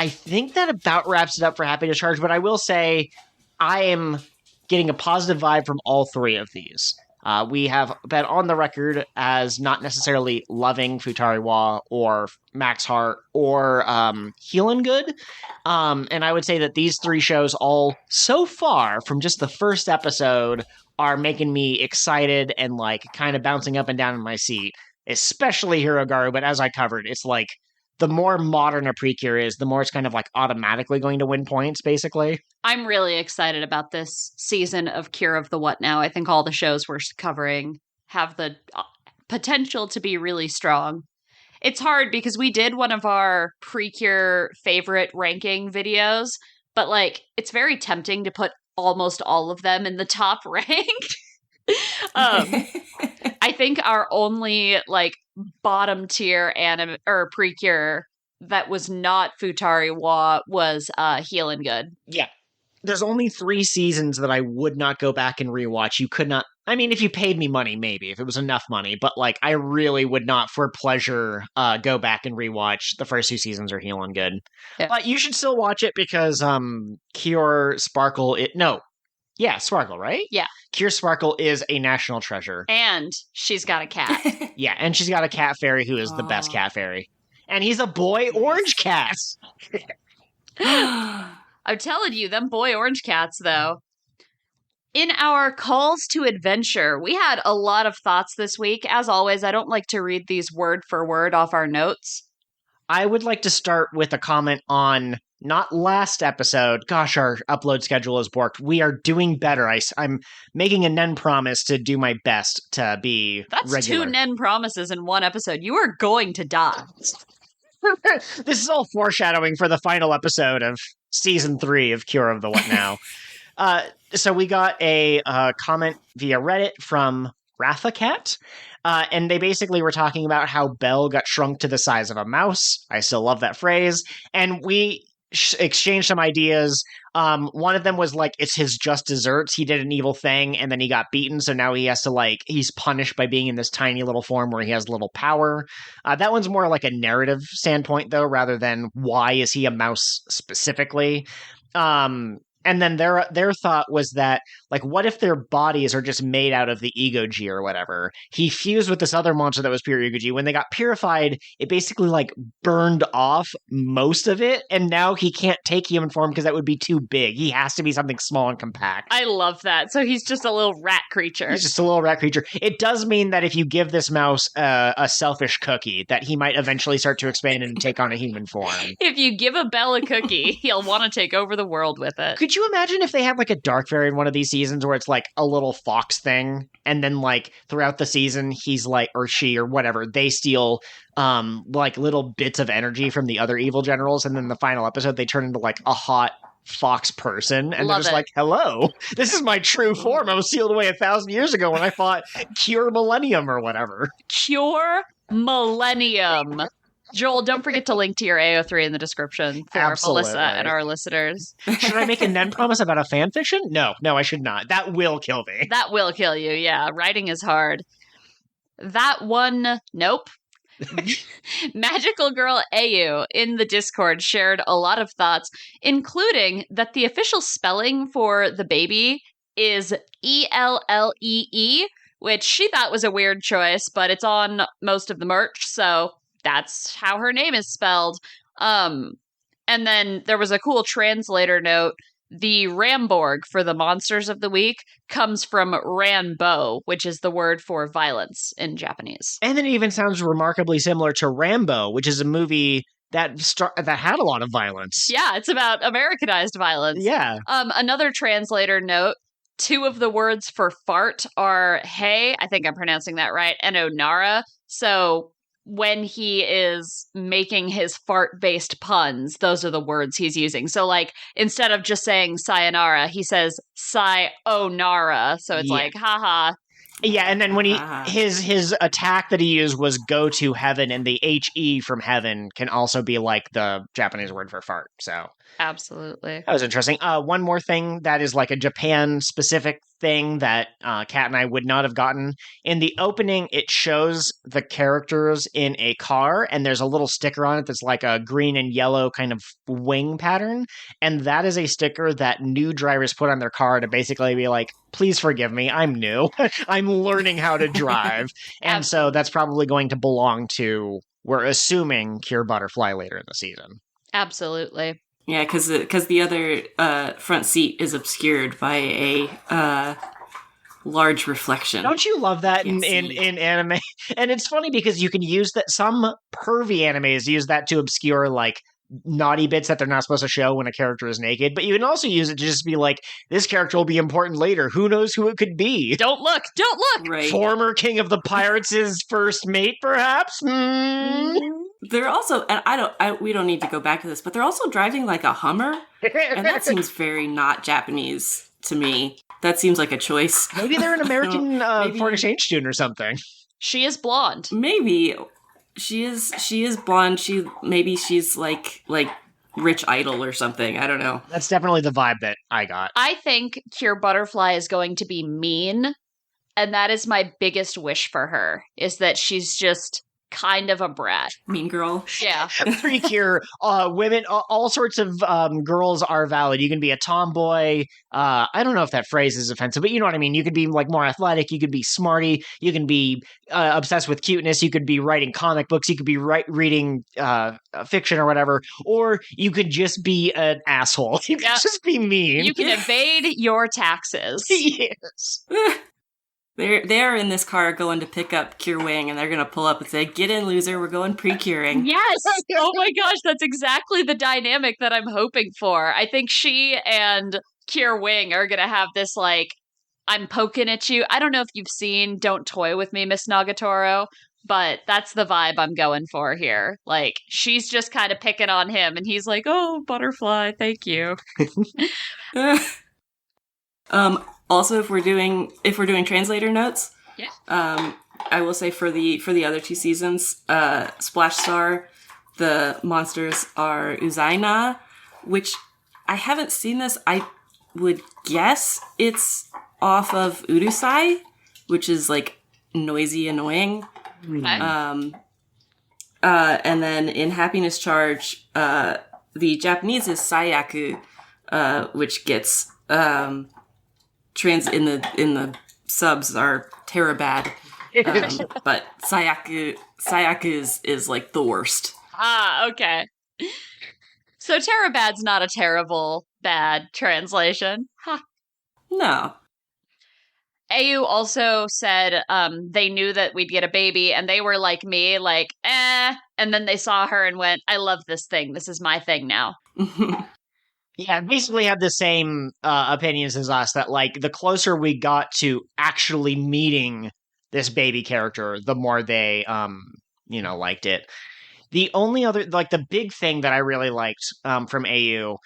S2: think that about wraps it up for Happy to Charge, but I will say I am getting a positive vibe from all three of these. We have been on the record as not necessarily loving Futari Wa or Max Heart or Healin' Good. And I would say that these three shows all so far from just the first episode are making me excited and like kind of bouncing up and down in my seat, especially Hirogaru. But as I covered, it's like the more modern a PreCure is, the more it's kind of like automatically going to win points, basically.
S1: I'm really excited about this season of Cure of the What Now. I think all the shows we're covering have the potential to be really strong. It's hard because we did one of our PreCure favorite ranking videos, but like it's very tempting to put almost all of them in the top rank. I think our only like bottom tier anime or PreCure that was not Futari Wa was Healin' Good.
S2: Yeah. There's only 3 seasons that I would not go back and rewatch. You could not. I mean, if you paid me money, maybe, if it was enough money. But, like, I really would not, for pleasure, go back and rewatch the first 2 seasons or Healin' Good. Yeah. But you should still watch it because Cure Sparkle... Sparkle, right?
S1: Yeah.
S2: Cure Sparkle is a national treasure.
S1: And she's got a cat.
S2: Yeah, and she's got a cat fairy who is the best cat fairy. And he's a boy orange cat.
S1: I'm telling you, them boy orange cats, though. In our calls to adventure, we had a lot of thoughts this week. As always, I don't like to read these word for word off our notes.
S2: I would like to start with a comment on not last episode. Gosh, our upload schedule is borked. We are doing better. I'm making a Nen promise to do my best to be
S1: That's
S2: regular.
S1: 2 Nen promises in one episode. You are going to die.
S2: This is all foreshadowing for the final episode of Season 3 of Cure of the What Now. So we got a comment via Reddit from Rathacat, and they basically were talking about how Belle got shrunk to the size of a mouse. I still love that phrase. And we exchanged some ideas. One of them was like, it's his just desserts. He did an evil thing and then he got beaten. So now he has to he's punished by being in this tiny little form where he has little power. That one's more like a narrative standpoint though, rather than why is he a mouse specifically. And And then their thought was that, like, what if their bodies are just made out of the ego-G or whatever? He fused with this other monster that was pure ego-G. When they got purified, it basically, like, burned off most of it, and now he can't take human form because that would be too big. He has to be something small and compact.
S1: I love that. So he's just a little rat creature.
S2: He's just a little rat creature. It does mean that if you give this mouse a selfish cookie, that he might eventually start to expand and take on a human form.
S1: If you give a Bell a cookie, he'll want to take over the world with it.
S2: Could you imagine if they had like a dark fairy in one of these seasons where it's like a little fox thing, and then like throughout the season he's like, or she or whatever, they steal like little bits of energy from the other evil generals, and then the final episode they turn into like a hot fox person, and they're just like, hello, this is my true form. I was sealed away 1,000 years ago when I fought Cure Millennium or whatever.
S1: Cure Millennium. Joel, don't forget to link to your AO3 in the description for
S2: Absolutely.
S1: Melissa and our listeners.
S2: Should I make a Nen promise about a fan fiction? No, I should not. That will kill me.
S1: That will kill you, yeah. Writing is hard. That one, nope. Magical Girl AU in the Discord shared a lot of thoughts, including that the official spelling for the baby is ELLEE, which she thought was a weird choice, but it's on most of the merch, so that's how her name is spelled. And then there was a cool translator note. The Ramborg for the Monsters of the Week comes from Ranbo, which is the word for violence in Japanese.
S2: And it even sounds remarkably similar to Rambo, which is a movie that had a lot of violence.
S1: Yeah, it's about Americanized violence.
S2: Yeah.
S1: Another translator note, 2 of the words for fart are hey, I think I'm pronouncing that right, and onara. So when he is making his fart-based puns, those are the words he's using. So, like, instead of just saying sayonara, he says sayonara. So it's like, haha.
S2: Yeah, and then when his attack that he used was go to heaven, and the HE from heaven can also be like the Japanese word for fart. So
S1: absolutely.
S2: That was interesting. One more thing that is like a Japan-specific thing that Kat and I would not have gotten. In the opening, it shows the characters in a car, and there's a little sticker on it that's like a green and yellow kind of wing pattern, and that is a sticker that new drivers put on their car to basically be like, please forgive me, I'm new. I'm learning how to drive. And so that's probably going to belong to, we're assuming, Cure Butterfly later in the season.
S1: Absolutely.
S3: Yeah, because the other front seat is obscured by a large reflection.
S2: Don't you love that in anime? And it's funny because you can use that. Some pervy animes use that to obscure like naughty bits that they're not supposed to show when a character is naked. But you can also use it to just be like, this character will be important later. Who knows who it could be?
S1: Don't look!
S3: Right.
S2: Former king of the pirates' first mate, perhaps?
S3: They're also, and we don't need to go back to this, but they're also driving like a Hummer, and that seems very not Japanese to me. That seems like a choice.
S2: Maybe they're an American foreign exchange student or something.
S1: She is blonde.
S3: Maybe she is blonde. She's like Rich Idol or something. I don't know.
S2: That's definitely the vibe that I got.
S1: I think Cure Butterfly is going to be mean, and that is my biggest wish for her, is that she's just kind of a brat.
S3: Mean girl.
S1: Yeah.
S2: PreCure, women, all sorts of girls are valid. You can be a tomboy. I don't know if that phrase is offensive, but you know what I mean. You could be like more athletic. You could be smarty. You can be obsessed with cuteness. You could be writing comic books. You could be reading fiction or whatever. Or you could just be an asshole. You could just be mean.
S1: You can evade your taxes.
S2: Yes.
S3: They're in this car going to pick up Cure Wing, and they're going to pull up and say, "Get in, loser, we're going pre-curing."
S1: Yes! Oh my gosh, that's exactly the dynamic that I'm hoping for. I think she and Cure Wing are going to have this, like, I'm poking at you. I don't know if you've seen Don't Toy With Me, Miss Nagatoro, but that's the vibe I'm going for here. Like, she's just kind of picking on him, and he's like, oh, butterfly, thank you.
S3: Also, if we're doing translator notes, I will say for the other 2 seasons, Splash Star, the monsters are Uzaina, which I haven't seen this. I would guess it's off of Urusai, which is like noisy, annoying.
S1: Okay.
S3: And then in Happiness Charge, the Japanese is Saiyaku, which gets in the subs are Terabad. But Sayaku is like the worst.
S1: Ah, okay. So Terabad's not a terrible bad translation. Ha.
S3: No.
S1: AU also said they knew that we'd get a baby, and they were like me, like, eh. And then they saw her and went, I love this thing. This is my thing now.
S2: Yeah, basically had the same opinions as us, that like the closer we got to actually meeting this baby character, the more they liked it. The only other, like, the big thing that I really liked from AU,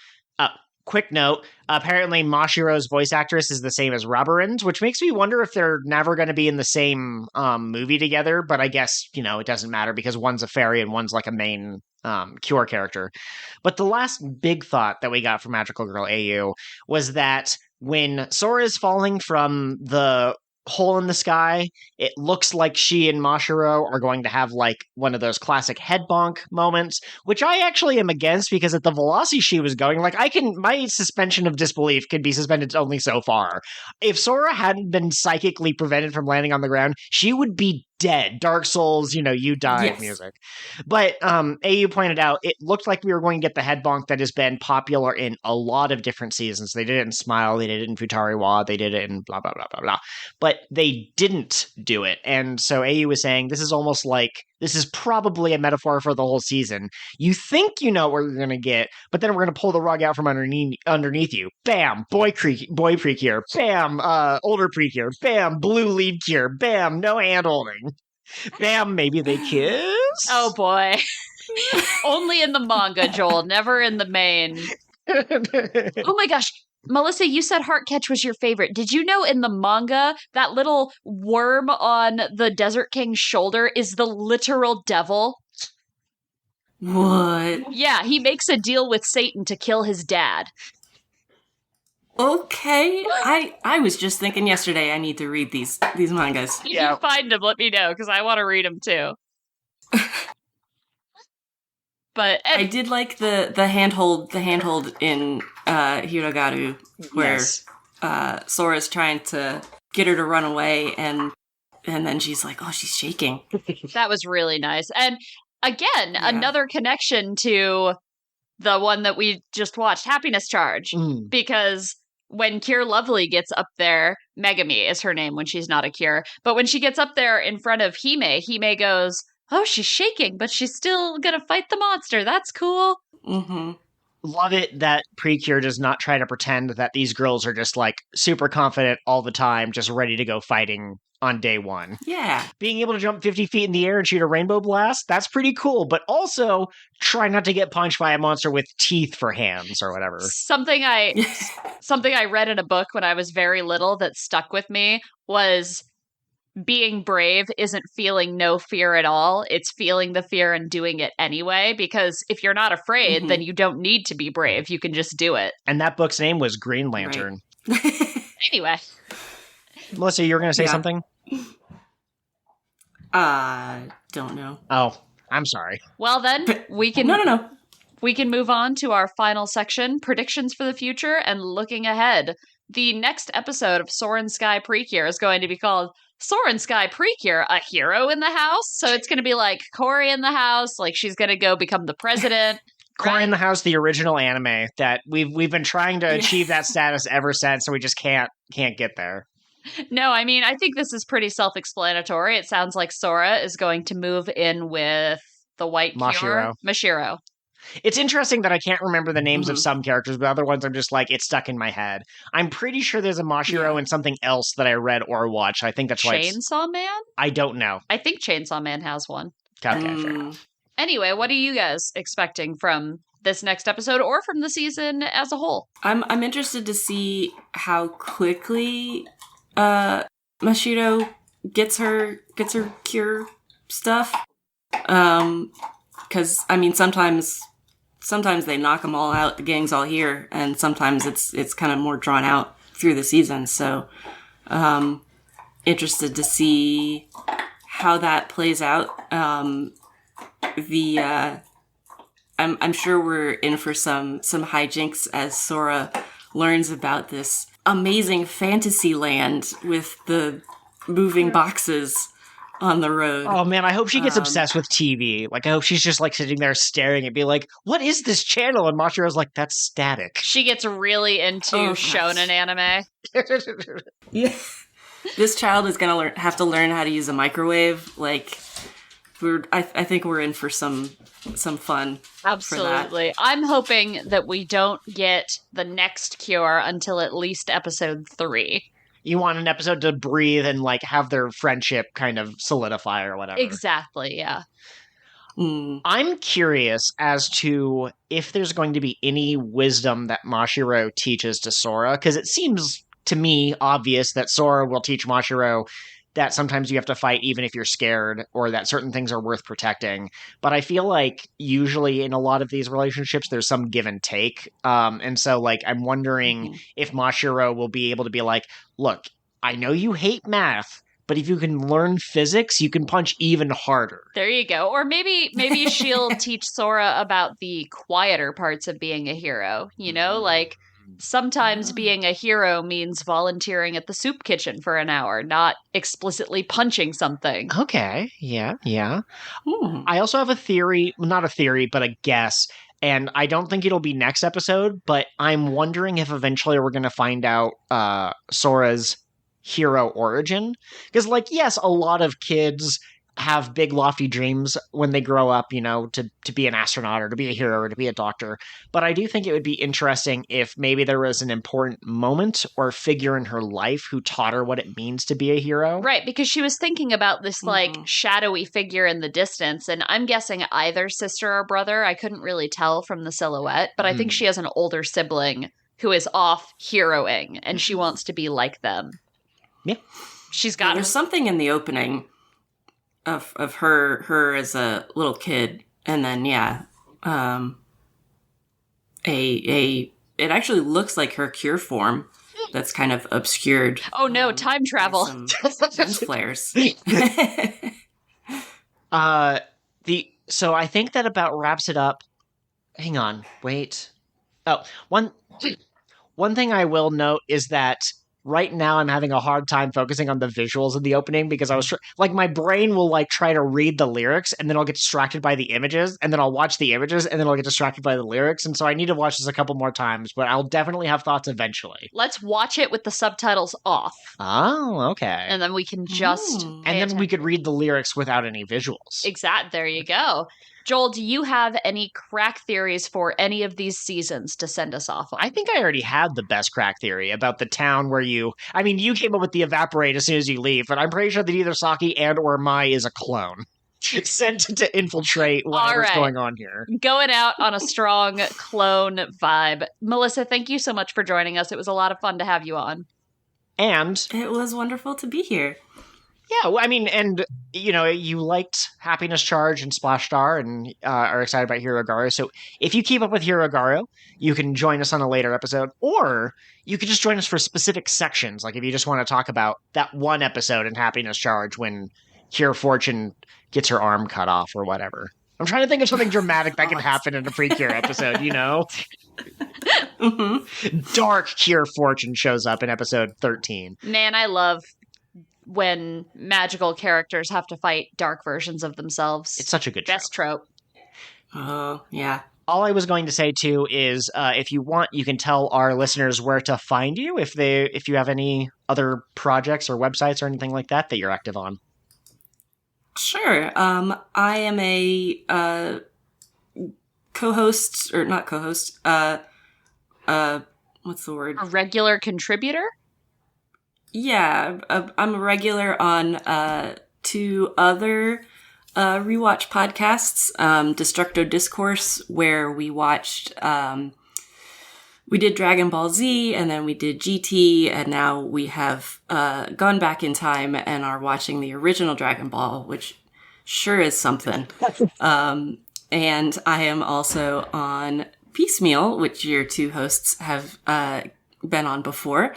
S2: quick note, apparently Mashiro's voice actress is the same as Rubberins, which makes me wonder if they're never going to be in the same movie together, but I guess, it doesn't matter because one's a fairy and one's like a main Cure character. But the last big thought that we got from Magical Girl AU was that when Sora is falling from the hole in the sky, it looks like she and Mashiro are going to have like one of those classic head bonk moments, which I actually am against because at the velocity she was going, like my suspension of disbelief could be suspended only so far. If Sora hadn't been psychically prevented from landing on the ground, she would be dead. Dark Souls, you die
S3: Yes.
S2: music. But AU pointed out, it looked like we were going to get the head bonk that has been popular in a lot of different seasons. They did it in Smile, they did it in Futari Wa, they did it in blah, blah, blah, blah, blah. But they didn't do it. And so AU was saying, this is almost like, this is probably a metaphor for the whole season. You think you know what you're going to get, but then we're going to pull the rug out from underneath you. Bam, boy PreCure. Bam, older PreCure. Bam, blue lead cure. Bam, no hand holding. Bam, maybe they kiss?
S1: Oh boy. Only in the manga, Joel, never in the main. Oh my gosh. Melissa, you said Heartcatch was your favorite. Did you know in the manga, that little worm on the Desert King's shoulder is the literal devil?
S3: What?
S1: Yeah, he makes a deal with Satan to kill his dad.
S3: Okay. I was just thinking yesterday I need to read these mangas.
S1: If you find them, let me know, because I want to read them too. But
S3: I did like the handhold in Hirogaru, where Sora's trying to get her to run away, and then she's like, oh, she's shaking.
S1: That was really nice. And again, another connection to the one that we just watched, Happiness Charge, because when Cure Lovely gets up there, Megami is her name when she's not a Cure, but when she gets up there in front of Hime goes, oh, she's shaking, but she's still gonna fight the monster. That's cool.
S3: Mm-hmm.
S2: Love it that PreCure does not try to pretend that these girls are just like super confident all the time, just ready to go fighting on day one.
S3: Yeah.
S2: Being able to jump 50 feet in the air and shoot a rainbow blast, that's pretty cool, but also try not to get punched by a monster with teeth for hands or whatever.
S1: Something I read in a book when I was very little that stuck with me was being brave isn't feeling no fear at all. It's feeling the fear and doing it anyway, because if you're not afraid, then you don't need to be brave. You can just do it.
S2: And that book's name was Green Lantern.
S3: Right.
S1: Anyway.
S2: Melissa, you were going to say something?
S3: Don't know.
S2: Oh, I'm sorry.
S1: Well then, we can...
S3: No.
S1: We can move on to our final section, predictions for the future and looking ahead. The next episode of Soaring Sky PreCure is going to be called Soaring Sky PreCure, a hero in the house. So it's going to be like Corey in the house, like she's going to go become the president.
S2: Corey in the House, the original anime that we've been trying to achieve that status ever since, so we just can't get there.
S1: No, I mean, I think this is pretty self-explanatory. It sounds like Sora is going to move in with the white Cure, Mashiro.
S2: It's interesting that I can't remember the names of some characters, but other ones I'm just like, it's stuck in my head. I'm pretty sure there's a Mashiro and something else that I read or watched. I think that's why
S1: Chainsaw Man?
S2: I don't know.
S1: I think Chainsaw Man has one.
S2: Okay, sure.
S1: Anyway, what are you guys expecting from this next episode or from the season as a whole?
S3: I'm interested to see how quickly Mashiro gets her cure stuff. Because I mean, sometimes they knock them all out, the gang's all here, and sometimes it's kind of more drawn out through the season. So, interested to see how that plays out. The I'm sure we're in for some hijinks as Sora learns about this amazing fantasy land with the moving boxes on the road.
S2: Oh man, I hope she gets obsessed with TV. Like, I hope she's just like sitting there staring and be like, "What is this channel?" And Mashiro's like, "That's static."
S1: She gets really into shonen anime.
S3: Yeah, this child is gonna have to learn how to use a microwave. Like, I think we're in for some fun.
S1: Absolutely. I'm hoping that we don't get the next cure until at least episode 3.
S2: You want an episode to breathe and like have their friendship kind of solidify or whatever.
S1: Exactly, yeah.
S2: I'm curious as to if there's going to be any wisdom that Mashiro teaches to Sora, because it seems to me obvious that Sora will teach Mashiro that sometimes you have to fight even if you're scared, or that certain things are worth protecting. But I feel like usually in a lot of these relationships, there's some give and take. And so like, I'm wondering if Mashiro will be able to be like, look, I know you hate math, but if you can learn physics, you can punch even harder.
S1: There you go. Or maybe she'll teach Sora about the quieter parts of being a hero, you know, like sometimes being a hero means volunteering at the soup kitchen for an hour, not explicitly punching something.
S2: Okay, yeah. I also have a theory, not a theory, but a guess, and I don't think it'll be next episode, but I'm wondering if eventually we're going to find out Sora's hero origin. Because, like, yes, a lot of kids have big lofty dreams when they grow up, you know, to be an astronaut or to be a hero or to be a doctor. But I do think it would be interesting if maybe there was an important moment or figure in her life who taught her what it means to be a hero.
S1: Right, because she was thinking about this like shadowy figure in the distance, and I'm guessing either sister or brother. I couldn't really tell from the silhouette, but I think she has an older sibling who is off heroing and she wants to be like them.
S2: Yeah.
S1: She's got
S3: There's something in the opening of her as a little kid, and then it actually looks like her cure form that's kind of obscured.
S1: Oh no, time travel.
S3: Lens flares.
S2: So I think that about wraps it up. Hang on, wait. Oh, one thing I will note is that right now I'm having a hard time focusing on the visuals of the opening because I was like, my brain will like try to read the lyrics and then I'll get distracted by the images, and then I'll watch the images and then I'll get distracted by the lyrics. And so I need to watch this a couple more times, but I'll definitely have thoughts eventually.
S1: Let's watch it with the subtitles off.
S2: Oh, okay.
S1: And then we can just
S2: and then we could read the lyrics without any visuals.
S1: Exact. There you go. Joel, do you have any crack theories for any of these seasons to send us off on?
S2: I think I already had the best crack theory about the town where you came up with the evaporate as soon as you leave, but I'm pretty sure that either Saki and or Mai is a clone. Sent to infiltrate whatever's going on here.
S1: Going out on a strong clone vibe. Melissa, thank you so much for joining us. It was a lot of fun to have you on.
S2: And
S3: it was wonderful to be here.
S2: Yeah, well, I mean, and, you know, you liked Happiness Charge and Splash Star and are excited about Hirogaro. So if you keep up with Hirogaro, you can join us on a later episode, or you could just join us for specific sections. Like if you just want to talk about that one episode in Happiness Charge when Hero Fortune gets her arm cut off or whatever. I'm trying to think of something dramatic that can happen in a pre-Cure episode, you know? Dark Cure Fortune shows up in episode 13.
S1: Man, I love when magical characters have to fight dark versions of themselves.
S2: It's such a good
S1: best trope.
S3: Oh, yeah.
S2: All I was going to say too is if you want, you can tell our listeners where to find you if you have any other projects or websites or anything like that you're active on.
S3: Sure. I am a co-host, or not co-host, what's the word?
S1: A regular contributor?
S3: Yeah, I'm a regular on 2 other rewatch podcasts, Destructo Discourse, where we watched, we did Dragon Ball Z, and then we did GT, and now we have gone back in time and are watching the original Dragon Ball, which sure is something. And I am also on Piecemeal, which your 2 hosts have been on before,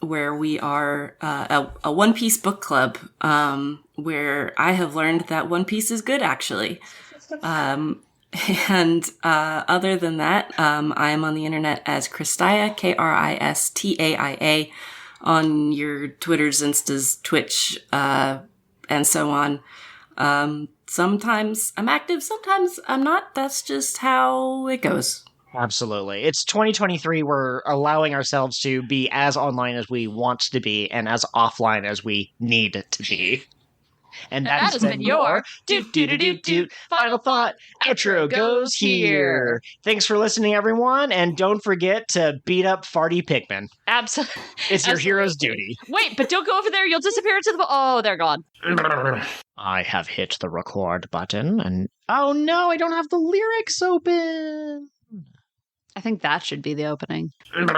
S3: where we are a One Piece book club, where I have learned that One Piece is good, actually. And other than that, I'm on the internet as Kristaia, Kristaia, on your Twitters, Instas, Twitch, and so on. Sometimes I'm active, sometimes I'm not. That's just how it goes.
S2: Absolutely. It's 2023. We're allowing ourselves to be as online as we want to be and as offline as we need to be. And that has been your final thought. Outro goes here. Thanks for listening, everyone. And don't forget to beat up farty Pikmin.
S1: Absolutely.
S2: It's your hero's duty.
S1: Wait, but don't go over there. You'll disappear into the... Oh, they're gone.
S2: I have hit the record button and... Oh no, I don't have the lyrics open.
S1: I think that should be the opening. Thank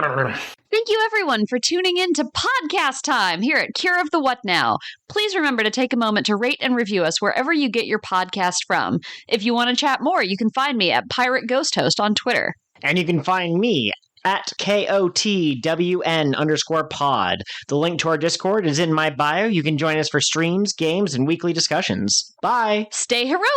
S1: you, everyone, for tuning in to Podcast Time here at Cure of the What Now. Please remember to take a moment to rate and review us wherever you get your podcast from. If you want to chat more, you can find me at Pirate Ghost Host on Twitter.
S2: And you can find me at KOTWN_pod. The link to our Discord is in my bio. You can join us for streams, games, and weekly discussions. Bye!
S1: Stay heroic!